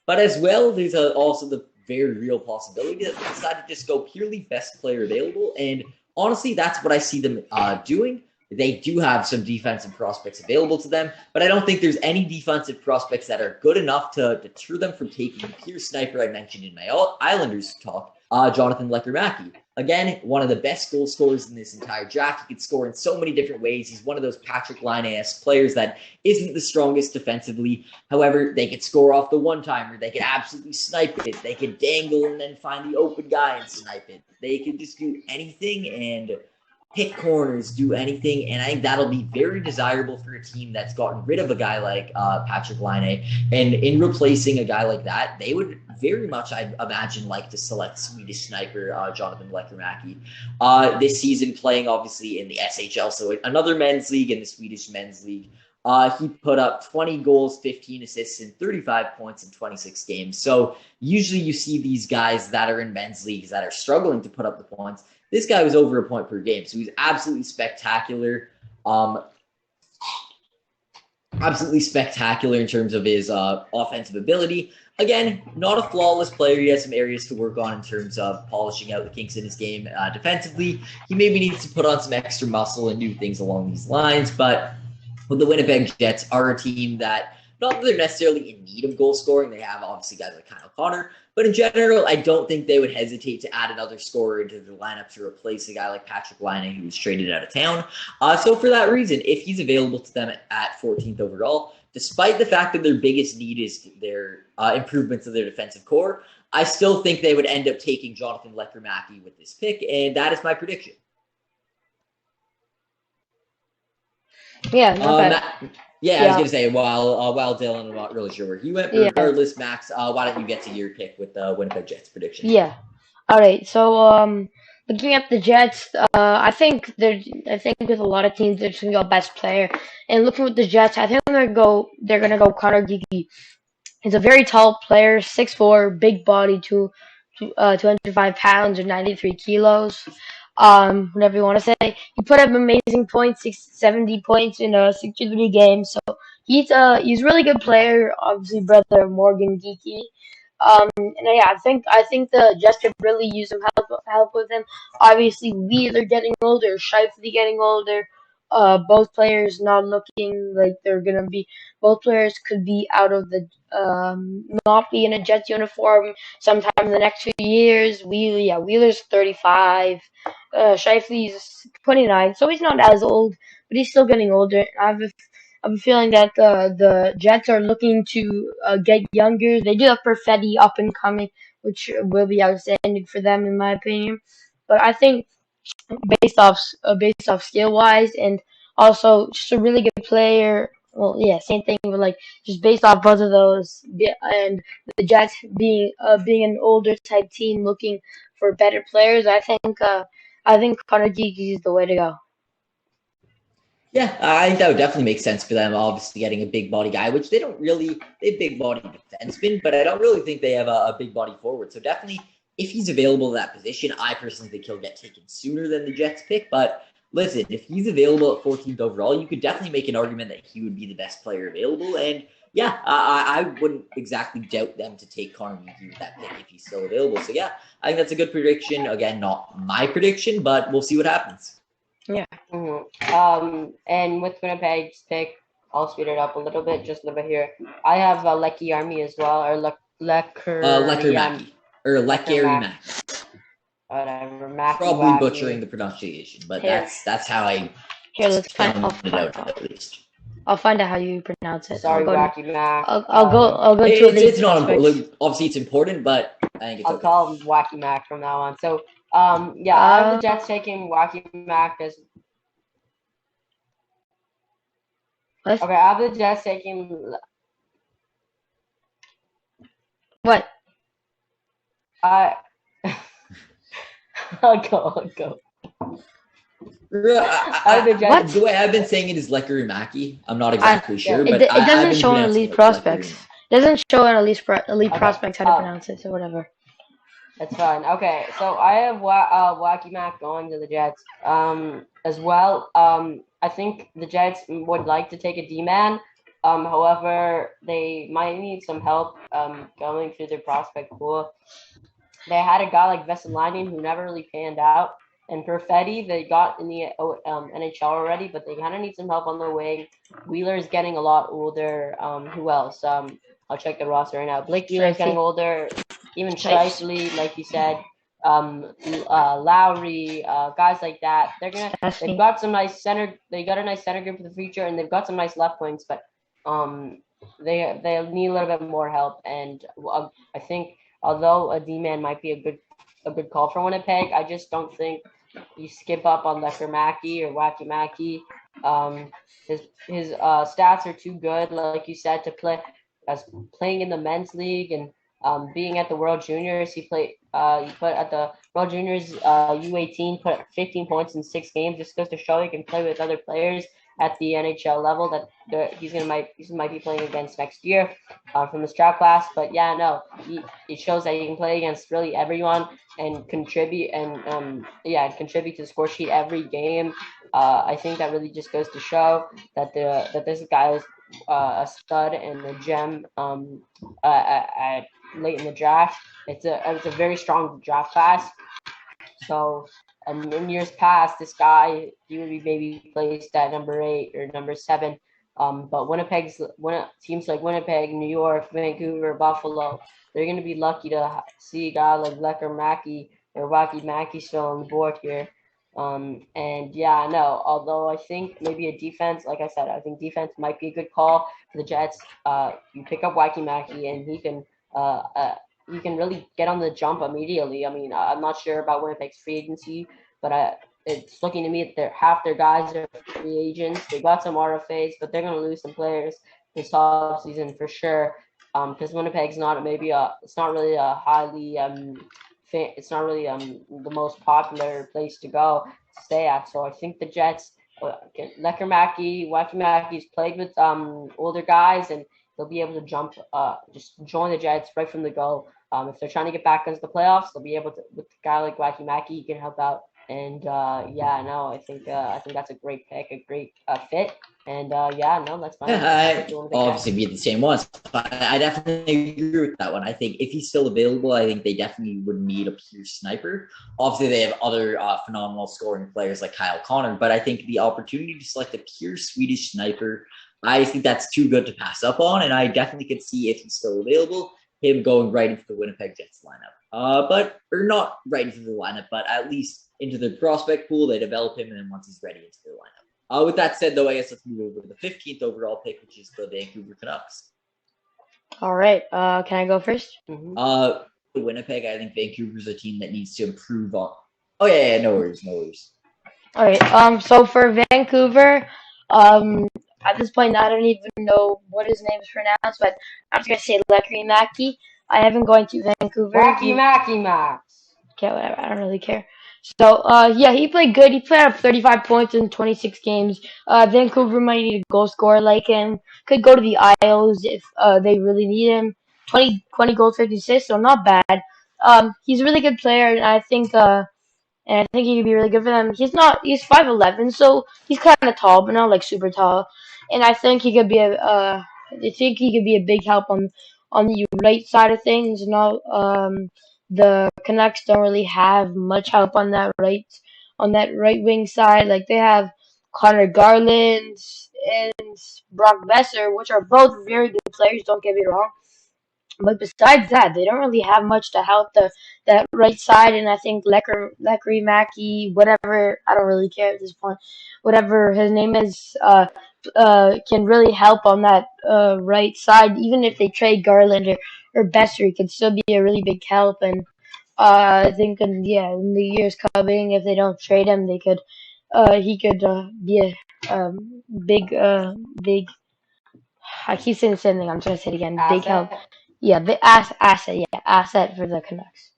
But as well, there's also the very real possibility that they decide to just go purely best player available, and honestly, that's what I see them doing. They do have some defensive prospects available to them, but I don't think there's any defensive prospects that are good enough to deter them from taking the pure sniper I mentioned in my Islanders talk, Jonathan Lecker-Mackey. Again, one of the best goal scorers in this entire draft. He can score in so many different ways. He's one of those Patrick Laine-esque players that isn't the strongest defensively. However, they could score off the one-timer. They could absolutely snipe it. They could dangle and then find the open guy and snipe it. They could just do anything and hit corners, do anything, and I think that'll be very desirable for a team that's gotten rid of a guy like Patrick Laine. And in replacing a guy like that, they would very much, I imagine, like to select Swedish sniper Jonathan Lecker-Mackey. This season playing, obviously, in the SHL, so another men's league in the Swedish men's league. He put up 20 goals, 15 assists, and 35 points in 26 games. So usually you see these guys that are in men's leagues that are struggling to put up the points. This guy was over a point per game, so he's absolutely spectacular. Absolutely spectacular in terms of his offensive ability. Again, not a flawless player. He has some areas to work on in terms of polishing out the kinks in his game defensively. He maybe needs to put on some extra muscle and do things along these lines, but the Winnipeg Jets are a team that, not that they're necessarily in need of goal scoring. They have obviously guys like Kyle Connor, but in general, I don't think they would hesitate to add another scorer into the lineup to replace a guy like Patrick Laine, who was traded out of town. So for that reason, if he's available to them at 14th overall, despite the fact that their biggest need is their improvements of their defensive core, I still think they would end up taking Jonathan Lecker-Mackey with this pick, and that is my prediction. Yeah, not bad. I was going to say, while Dylan, I'm not really sure where he went, but regardless, Max, why don't you get to your pick with the Winnipeg Jets prediction? Yeah. All right. So, looking at the Jets, I think with a lot of teams, they're just gonna go best player. And looking with the Jets, I think they're gonna go Connor Geeky. He's a very tall player, 6'4", big body, 205 pounds or 93 kilos. Whatever you want to say. He put up amazing points, 70 points in 63 games. So he's a really good player. Obviously, brother of Morgan Geeky. And yeah, I think the Jets could really use some help with him. Obviously, Wheeler getting older, Shifley getting older. Both players not looking like they're gonna be. Both players could be out of the not be in a Jets uniform sometime in the next few years. Wheeler's 35. Shifley's 29, so he's not as old, but he's still getting older. I have a feeling that the Jets are looking to get younger. They do have Perfetti up and coming, which will be outstanding for them, in my opinion. But I think based off skill wise and also just a really good player. Well, yeah, same thing, but like just based off both of those, and the Jets being an older type team looking for better players, I think Connor Geeky is the way to go. Yeah, I think that would definitely make sense for them. Obviously, getting a big body guy, which they don't really, they have big body defenseman, but I don't really think they have a big body forward. So definitely, if he's available to that position, I personally think he'll get taken sooner than the Jets pick. But listen, if he's available at 14th overall, you could definitely make an argument that he would be the best player available. And yeah, I wouldn't exactly doubt them to take Connor Geeky with that pick if he's still available. So yeah, I think that's a good prediction. Again, not my prediction, but we'll see what happens. Yeah. Mm-hmm. And with Winnipeg's pick, I'll speed it up a little bit, just over here. I have Lecky Army as well, or Lecker-Mackey. Or Lecker-Mackey. Whatever, Mackey. Probably Wacky. Butchering the pronunciation, but that's how I let's find it out at least. I'll find out how you pronounce it. Sorry, Wacky Mac. I'll go to it's not important. Obviously, it's important, but I think it's I'll okay. call him Wacky Mac from now on. So, I have the Jets taking Wacky Mac as. What? Okay, I have the Jets taking. What? I'll go. The way I've been saying it is Lecker-Mackey. I'm not exactly sure, but it doesn't show on Elite Prospects. It doesn't show on Elite Prospects how to pronounce it, so whatever. That's fine. Okay, so I have Wacky Mac going to the Jets as well. I think the Jets would like to take a D-man. However, they might need some help going through their prospect pool. They had a guy like Vesalainen who never really panned out, and Perfetti, they got in the NHL already, but they kind of need some help on the wing. Wheeler's getting a lot older. Who else? I'll check the roster right now. Blake Wheeler's getting older. Even Shifley, like you said, Lowry, guys like that. They've got some nice center. They got a nice center group for the future, and they've got some nice left wings. But they need a little bit more help. And I think although a D-man might be a good call for Winnipeg, I just don't think you skip up on Lecker Mackey or Wacky Mackey. His stats are too good, like you said, to play as playing in the men's league and being at the World Juniors. He put at the World Juniors U18 put 15 points in 6 games. Just goes to show he can play with other players at the NHL level that he might be playing against next year from the strap class. But yeah, no, it shows that he can play against really everyone and contribute contribute to the score sheet every game. I think that really just goes to show that this guy is a stud and a gem at late in the draft. It's a very strong draft class. So in years past, this guy, he would be maybe placed at number 8 or number 7. But teams like Winnipeg, New York, Vancouver, Buffalo, they're going to be lucky to see a guy like Lecker Mackey or Wacky Mackey still on the board here. And yeah, no, although I think maybe a defense, like I said, I think defense might be a good call for the Jets. You pick up Wacky Mackey and he can really get on the jump immediately. I mean, I'm not sure about Winnipeg's free agency, but it's looking to me that half their guys are free agents. They got some RFAs, but they're going to lose some players this offseason for sure. Because Winnipeg's it's not really a highly it's not really the most popular place to go to stay at. So I think the Jets, Lecker Mackey, Wacky Mackey's played with older guys, and they'll be able to just join the Jets right from the go. If they're trying to get back into the playoffs, they'll be able to, with a guy like Wacky Mackey, he can help out. And I think that's a great pick, a great fit. And that's fine. Yeah, obviously be the same ones. But I definitely agree with that one. I think if he's still available, I think they definitely would need a pure sniper. Obviously, they have other phenomenal scoring players like Kyle Connor, but I think the opportunity to select a pure Swedish sniper, I think that's too good to pass up on, and I definitely could see, if he's still available, him going right into the Winnipeg Jets lineup. Or not right into the lineup, but at least into the prospect pool. They develop him, and then once he's ready, into the lineup. With that said, though, I guess let's move over to the 15th overall pick, which is the Vancouver Canucks. All right. Can I go first? Mm-hmm. Winnipeg, I think Vancouver's a team that needs to improve on. Oh, yeah, no worries. All right. So for Vancouver, at this point, I don't even know what his name is pronounced, but I'm just going to say Lecky Mackey. I haven't going to Vancouver. Wacky Mackey Max. Okay, whatever. I don't really care. So, he played good. He played up 35 points in 26 games. Vancouver might need a goal scorer like him. Could go to the Isles if they really need him. 20 goals, 50 assists, so not bad. He's a really good player, and I think he could be really good for them. He's 5'11", so he's kind of tall, but not like super tall. And I think he could be a big help on the right side of things. The Canucks don't really have much help on that right wing side. Like, they have Connor Garland and Brock Besser, which are both very good players, don't get me wrong. But besides that, they don't really have much to help that right side. And I think Lecky Mackey, whatever, I don't really care at this point, whatever his name is, can really help on that right side. Even if they trade Garland or Besser, he could still be a really big help. And I think in the years coming, if they don't trade him, he could be a big. I keep saying the same thing. I'm trying to say it again. Asset. Big help. Yeah, the asset for the Canucks.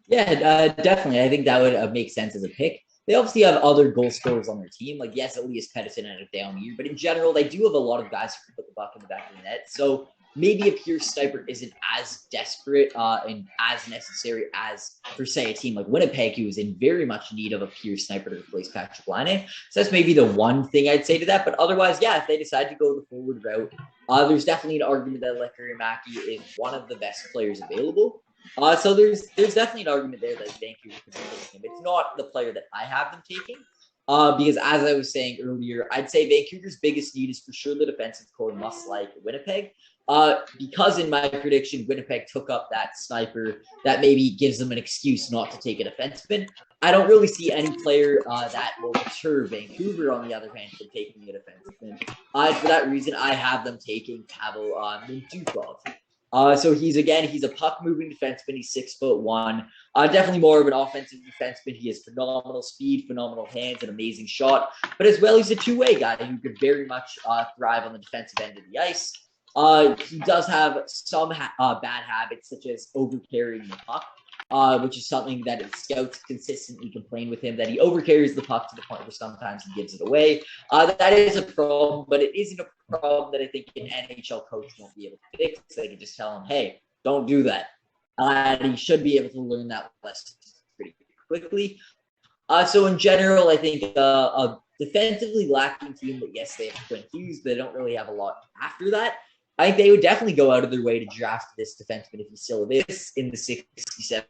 Yeah, definitely. I think that would make sense as a pick. They obviously have other goal scorers on their team. Like, yes, Elias Pettersson had a down year, but in general, they do have a lot of guys who can put the puck in the back of the net. So maybe a pure sniper isn't as desperate and as necessary as, for, say, a team like Winnipeg, who is in very much need of a pure sniper to replace Patrick Laine. So that's maybe the one thing I'd say to that. But otherwise, yeah, if they decide to go the forward route, there's definitely an argument that Lecky Mackey is one of the best players available. So there's definitely an argument there that Vancouver could be taking him. It's not the player that I have them taking, because as I was saying earlier, I'd say Vancouver's biggest need is for sure the defensive core, must like Winnipeg. Because in my prediction, Winnipeg took up that sniper that maybe gives them an excuse not to take a defenseman. I don't really see any player that will deter Vancouver, on the other hand, from taking a defenseman. For that reason, I have them taking Pavel Mintyukov. So he's a puck-moving defenseman. He's 6'1". Definitely more of an offensive defenseman. He has phenomenal speed, phenomenal hands, an amazing shot. But as well, he's a two-way guy who could very much thrive on the defensive end of the ice. He does have some bad habits, such as overcarrying the puck, which is something that his scouts consistently complain with him, that he overcarries the puck to the point where sometimes he gives it away. That is a problem, but it isn't a problem that I think an NHL coach won't be able to fix. They can just tell him, hey, don't do that. And he should be able to learn that lesson pretty quickly. So in general, I think a defensively lacking team, but yes, they have Quinn Hughes, but they don't really have a lot after that. I think they would definitely go out of their way to draft this defenseman if he still is in the 67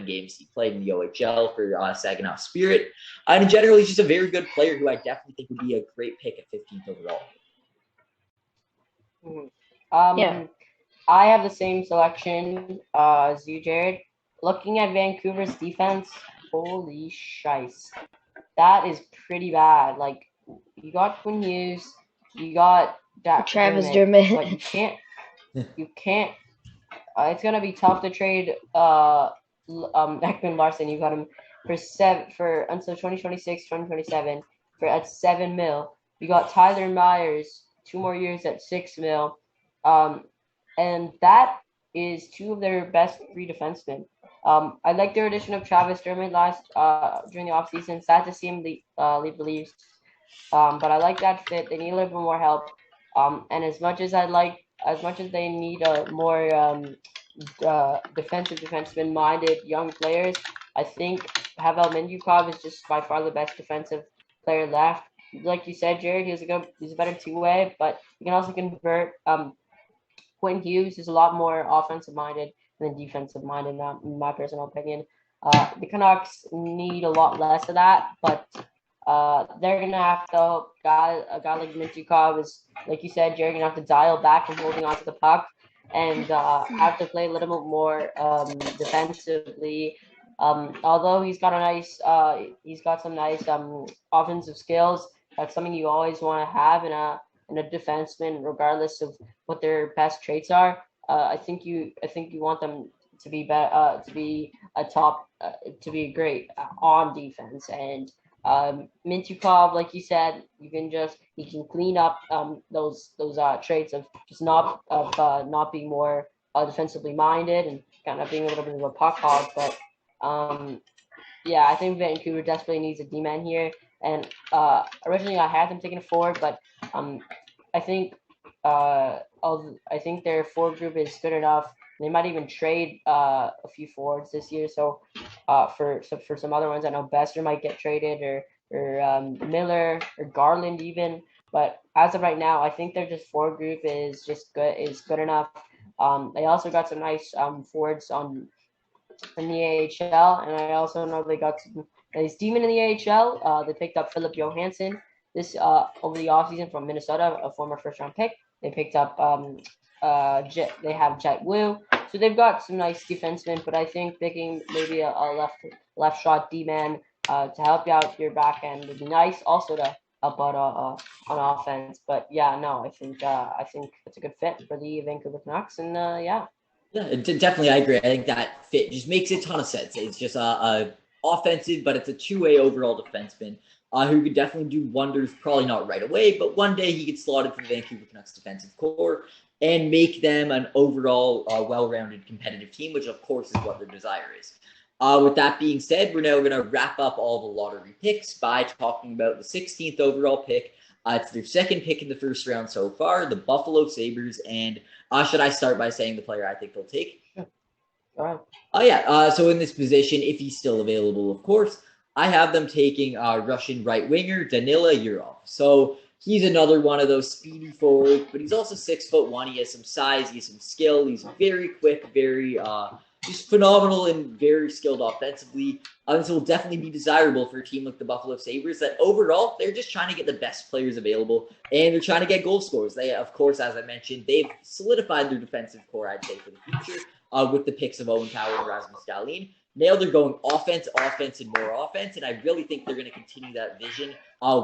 games he played in the OHL for Saginaw Spirit. And in general, he's just a very good player who I definitely think would be a great pick at 15th overall. Yeah. I have the same selection as you, Jared. Looking at Vancouver's defense, holy shice. That is pretty bad. Like, you got Quinn Hughes, you got Travis Dermott. but you can't. It's gonna be tough to trade Ekman Larson. You got him for until 2026, 2027 at $7 million. You got Tyler Myers, 2 more years at $6 million. And that is 2 of their best 3 defensemen. I like their addition of Travis Dermott during the offseason. Sad to see him leave the Leafs. But I like that fit. They need a little bit more help. And as much as they need a more defenseman-minded young players, I think Pavel Mintyukov is just by far the best defensive player left. Like you said, Jared, he's a better two-way, but he can also convert. Quinn Hughes is a lot more offensive-minded than defensive-minded, in my personal opinion. The Canucks need a lot less of that, but they're going to have to help a guy like Mintyukov is, like you said, Jared, going to have to dial back from holding onto the puck and have to play a little bit more defensively. Although he's got some nice offensive skills. That's something you always want to have in a defenseman, regardless of what their best traits are. I think you want them to be great on defense. And Mintyukov, like you said, he can clean up those traits of just not being more defensively minded and kind of being a little bit of a puck hog. But yeah, I think Vancouver desperately needs a D-man here. And originally I had them taking a forward, but I think their forward group is good enough. They might even trade a few forwards this year. So for some other ones, I know Bester might get traded, or Miller or Garland even. But as of right now, I think their just forward group is good enough. They also got some nice forwards in the AHL, and I also know they got some nice demon in the AHL. They picked up Philip Johansson this over the offseason from Minnesota, a former first-round pick. They picked up they have Jet Wu. So they've got some nice defensemen, but I think picking maybe a left shot D-man to help you out your back end would be nice. Also to help out on offense. But yeah, no, I think it's a good fit for the Vancouver Canucks, and yeah. Yeah, definitely, I agree. I think that fit just makes a ton of sense. It's just a offensive, but it's a two-way overall defenseman who could definitely do wonders, probably not right away, but one day he could slot into the Vancouver Canucks defensive core and make them an overall well-rounded competitive team, which of course is what their desire is. With that being said, we're now going to wrap up all the lottery picks by talking about the 16th overall pick. It's their second pick in the first round so far, the Buffalo Sabres. And should I start by saying the player I think they'll take? Sure. All right. So in this position, if he's still available, of course, I have them taking Russian right winger Danila Yurov. So he's another one of those speedy forwards, but he's also 6'1". He has some size, he has some skill. He's very quick, very just phenomenal and very skilled offensively. This will definitely be desirable for a team like the Buffalo Sabres that overall, they're just trying to get the best players available and they're trying to get goal scorers. They, of course, as I mentioned, they've solidified their defensive core, I'd say, for the future with the picks of Owen Power and Rasmus Dahlin. Now they're going offense, and more offense, and I really think they're going to continue that vision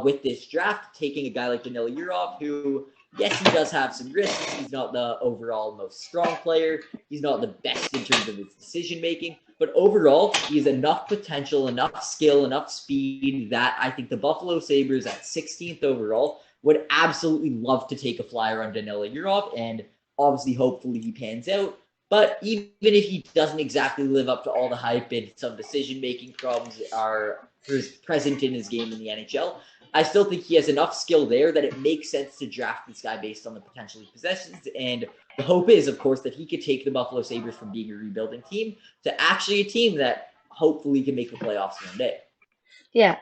with this draft, taking a guy like Danila Yurov, who, yes, he does have some risks. He's not the overall most strong player. He's not the best in terms of his decision-making. But overall, he has enough potential, enough skill, enough speed that I think the Buffalo Sabres at 16th overall would absolutely love to take a flyer on Danila Yurov, and obviously, hopefully, he pans out. But even if he doesn't exactly live up to all the hype and some decision-making problems are present in his game in the NHL, I still think he has enough skill there that it makes sense to draft this guy based on the potential he possesses. And the hope is, of course, that he could take the Buffalo Sabres from being a rebuilding team to actually a team that hopefully can make the playoffs one day. Yeah.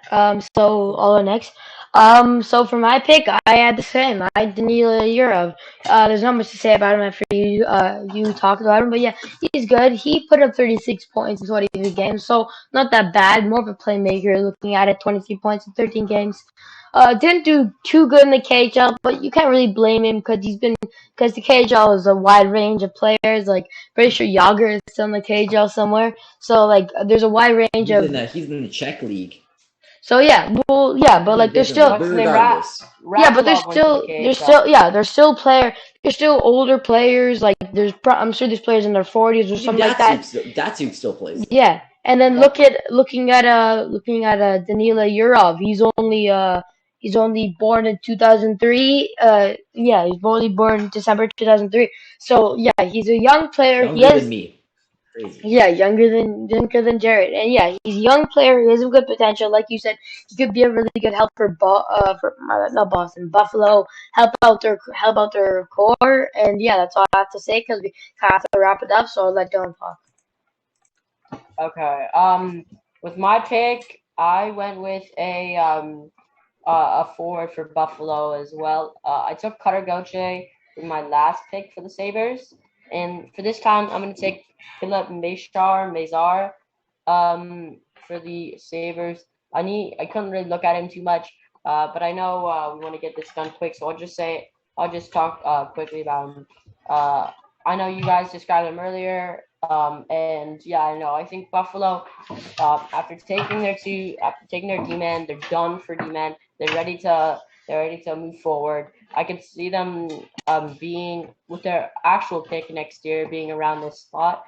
So I'll go next. So for my pick, I had the same. I had Danila Yurov. There's not much to say about him after you talked about him, but yeah, he's good. He put up 36 points in 23 games, so not that bad. More of a playmaker. Looking at it, 23 points in 13 games. Didn't do too good in the KHL, but you can't really blame him because the KHL is a wide range of players. Like pretty sure Yager is still in the KHL somewhere. So like there's a wide range of. He's in the Czech league. So yeah, well, yeah, but like there's still What's his name? yeah, but there's still older players. Like I'm sure there's players in their 40s or something like that. Datsuk still plays. Yeah, and then looking at Danila Yurov. He's only born in 2003. Yeah, he's only born December 2003. So yeah, he's a young player. Younger than me. Crazy. Yeah, younger than Jared, and yeah, he's a young player. He has some good potential, like you said. He could be a really good help for not Boston, Buffalo. Help out their core, and yeah, that's all I have to say because we kind of have to wrap it up. So I'll let Dylan talk. Okay. With my pick, I went with a forward for Buffalo as well. I took Cutter Gauthier in my last pick for the Sabres, and for this time, I'm gonna take Philip Mazar for the Sabres. I couldn't really look at him too much, but I know we want to get this done quick, so I'll just talk quickly about him. I know you guys described him earlier, and yeah, I know. I think Buffalo, after taking their D-man, they're done for D-man. They're ready to move forward. I could see them being with their actual pick next year, being around this spot,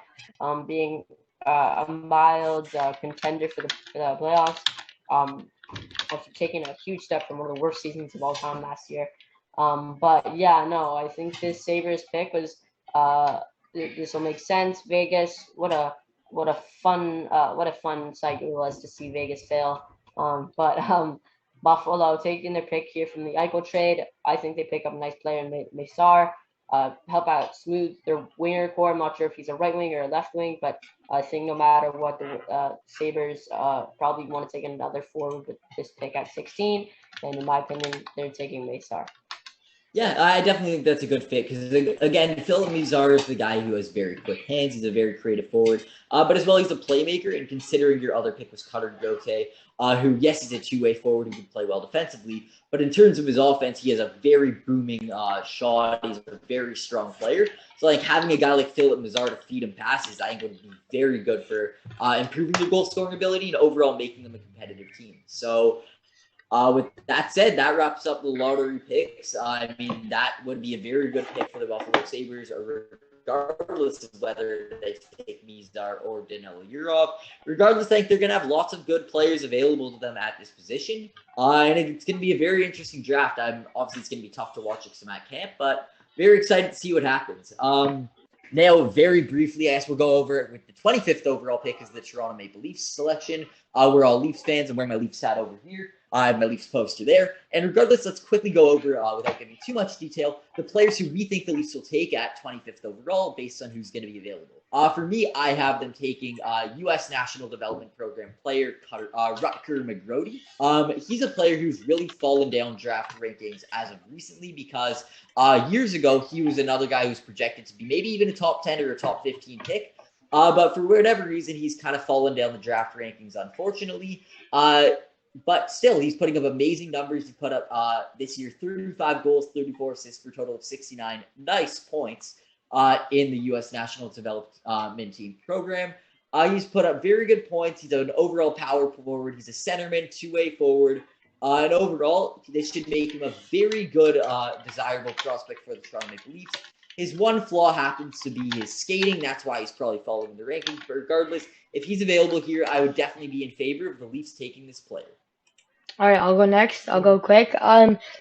being a mild contender for the playoffs. After taking a huge step from one of the worst seasons of all time last year. But yeah, no, I think this Sabres pick was this will make sense. Vegas, what a fun sight it was to see Vegas fail. But Buffalo taking their pick here from the Eichel trade. I think they pick up a nice player in Mazar. Help out smooth their winger core. I'm not sure if he's a right wing or a left wing, but I think no matter what, the Sabres probably want to take another forward with this pick at 16. And in my opinion, they're taking Mazar. Yeah, I definitely think that's a good fit because, again, Philip Mazar is the guy who has very quick hands. He's a very creative forward, but as well, he's a playmaker. And considering your other pick was Cutter Gauthier, who, yes, he's a two-way forward who can play well defensively, but in terms of his offense, he has a very booming shot. He's a very strong player. So, like, having a guy like Philip Mazar to feed him passes, I think would be very good for improving their goal-scoring ability and overall making them a competitive team. So, with that said, that wraps up the lottery picks. I mean, that would be a very good pick for the Buffalo Sabres, regardless of whether they take Mazar or Danila Yurov. Regardless, I think they're going to have lots of good players available to them at this position. And it's going to be a very interesting draft. Obviously, it's going to be tough to watch because I'm at camp, but very excited to see what happens. Now, very briefly, I guess we'll go over it with the 25th overall pick is the Toronto Maple Leafs selection. We're all Leafs fans. I'm wearing my Leafs hat over here. I have my Leafs poster there. And regardless, let's quickly go over, without giving too much detail, the players who we think the Leafs will take at 25th overall based on who's going to be available. For me, I have them taking U.S. National Development Program player Rutger McGrody. He's a player who's really fallen down draft rankings as of recently because years ago, he was another guy who's projected to be maybe even a top 10 or a top 15 pick. But for whatever reason, he's kind of fallen down the draft rankings, unfortunately. But still, he's putting up amazing numbers. He put up this year 35 goals, 34 assists for a total of 69 nice points in the U.S. National Development Team program. He's put up very good points. He's an overall power forward. He's a centerman, two-way forward. And overall, this should make him a very good, desirable prospect for the Toronto Maple Leafs. His one flaw happens to be his skating. That's why he's probably falling in the rankings. But regardless, if he's available here, I would definitely be in favor of the Leafs taking this player. All right, I'll go next. I'll go quick.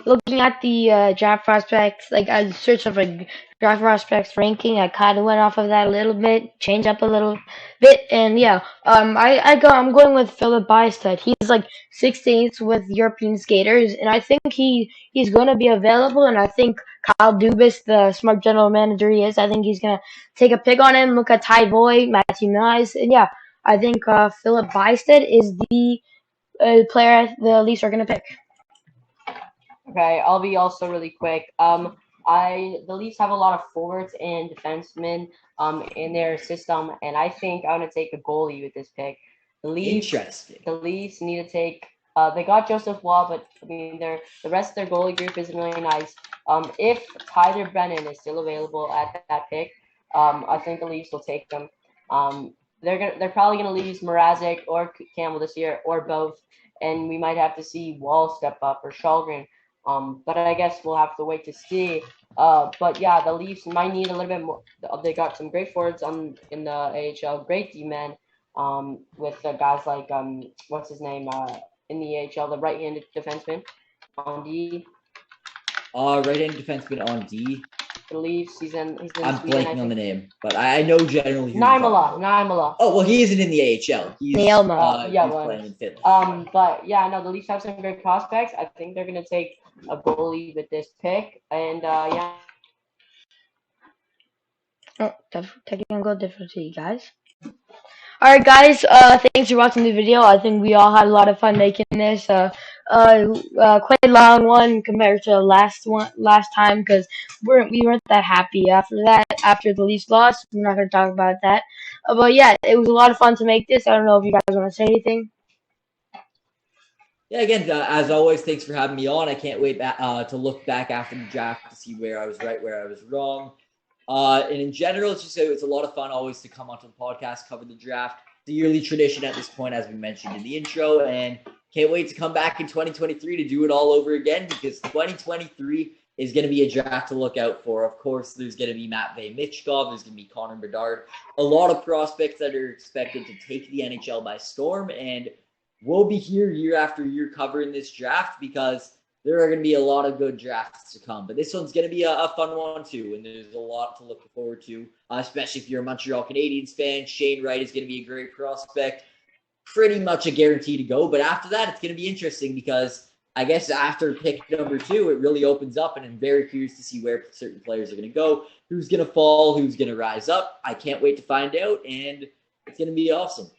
Looking at the draft prospects, like I searched up like draft prospects ranking. I kind of went off of that a little bit, changed up a little bit, and yeah. I'm going with Philip Bystad. He's like 16th with European skaters, and I think he's going to be available. And I think Kyle Dubas, the smart general manager he is, I think he's gonna take a pick on him. Look at Ty Voigt, Matthew Nyes, and yeah, I think Philip Bystad is the player the Leafs are going to pick. Okay, I'll be also really quick. The Leafs have a lot of forwards and defensemen in their system, and I think I'm gonna take a goalie with this pick. Interesting. The Leafs need to take. They got Joseph Wall, but I mean, the rest of their goalie group isn't really nice. If Tyler Brennan is still available at that pick, I think the Leafs will take them. They're probably gonna lose Mrazek or Campbell this year, or both, and we might have to see Wall step up or Shalgren. But I guess we'll have to wait to see. But yeah, the Leafs might need a little bit more. They got some great forwards in the AHL, great D-men, with guys like what's his name in the AHL, the right-handed defenseman on D. Right-handed defenseman on D. The Leafs, he's in I'm Sweden, blanking on the name, but I know generally who Naimala. Oh, well, he isn't in the AHL. He's playing in Finland. But yeah, no, the Leafs have some great prospects. I think they're gonna take a goalie with this pick, and yeah. Oh, technical difficulty, guys. All right, guys. Thanks for watching the video. I think we all had a lot of fun making this. Quite a long one compared to last time because we weren't that happy after that. After the Leafs lost, we're not gonna talk about that. But yeah, it was a lot of fun to make this. I don't know if you guys want to say anything. Yeah, again, as always, thanks for having me on. I can't wait to look back after the draft to see where I was right, where I was wrong. And in general, it's a lot of fun always to come onto the podcast, cover the draft. It's a yearly tradition at this point, as we mentioned in the intro, and can't wait to come back in 2023 to do it all over again because 2023 is going to be a draft to look out for. Of course, there's going to be Matvei Michkov, there's going to be Connor Bedard, a lot of prospects that are expected to take the NHL by storm, and we'll be here year after year covering this draft because there are going to be a lot of good drafts to come. But this one's going to be a fun one too, and there's a lot to look forward to, especially if you're a Montreal Canadiens fan. Shane Wright is going to be a great prospect, pretty much a guarantee to go. But after that, it's going to be interesting because I guess after pick number 2, it really opens up, and I'm very curious to see where certain players are going to go, who's going to fall, who's going to rise up. I can't wait to find out, and it's going to be awesome.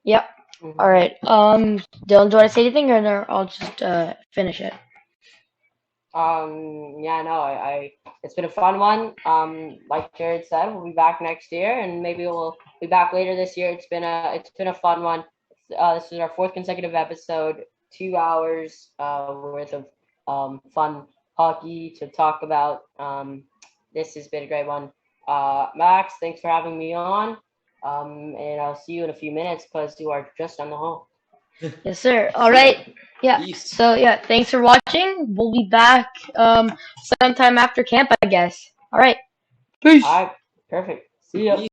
Yep. All right. Dylan, do you want to say anything, or I'll just finish it? Yeah, no, I it's been a fun one. Like Jared said, we'll be back next year, and maybe we'll be back later this year. It's been a fun one. This is our 4th consecutive episode. 2 hours worth of fun hockey to talk about. This has been a great one. Max, thanks for having me on. And I'll see you in a few minutes because you are just on the home. Yes, sir. All right. Yeah. Peace. So yeah, thanks for watching. We'll be back sometime after camp, I guess. All right. Peace. All right. Perfect. See ya. Peace.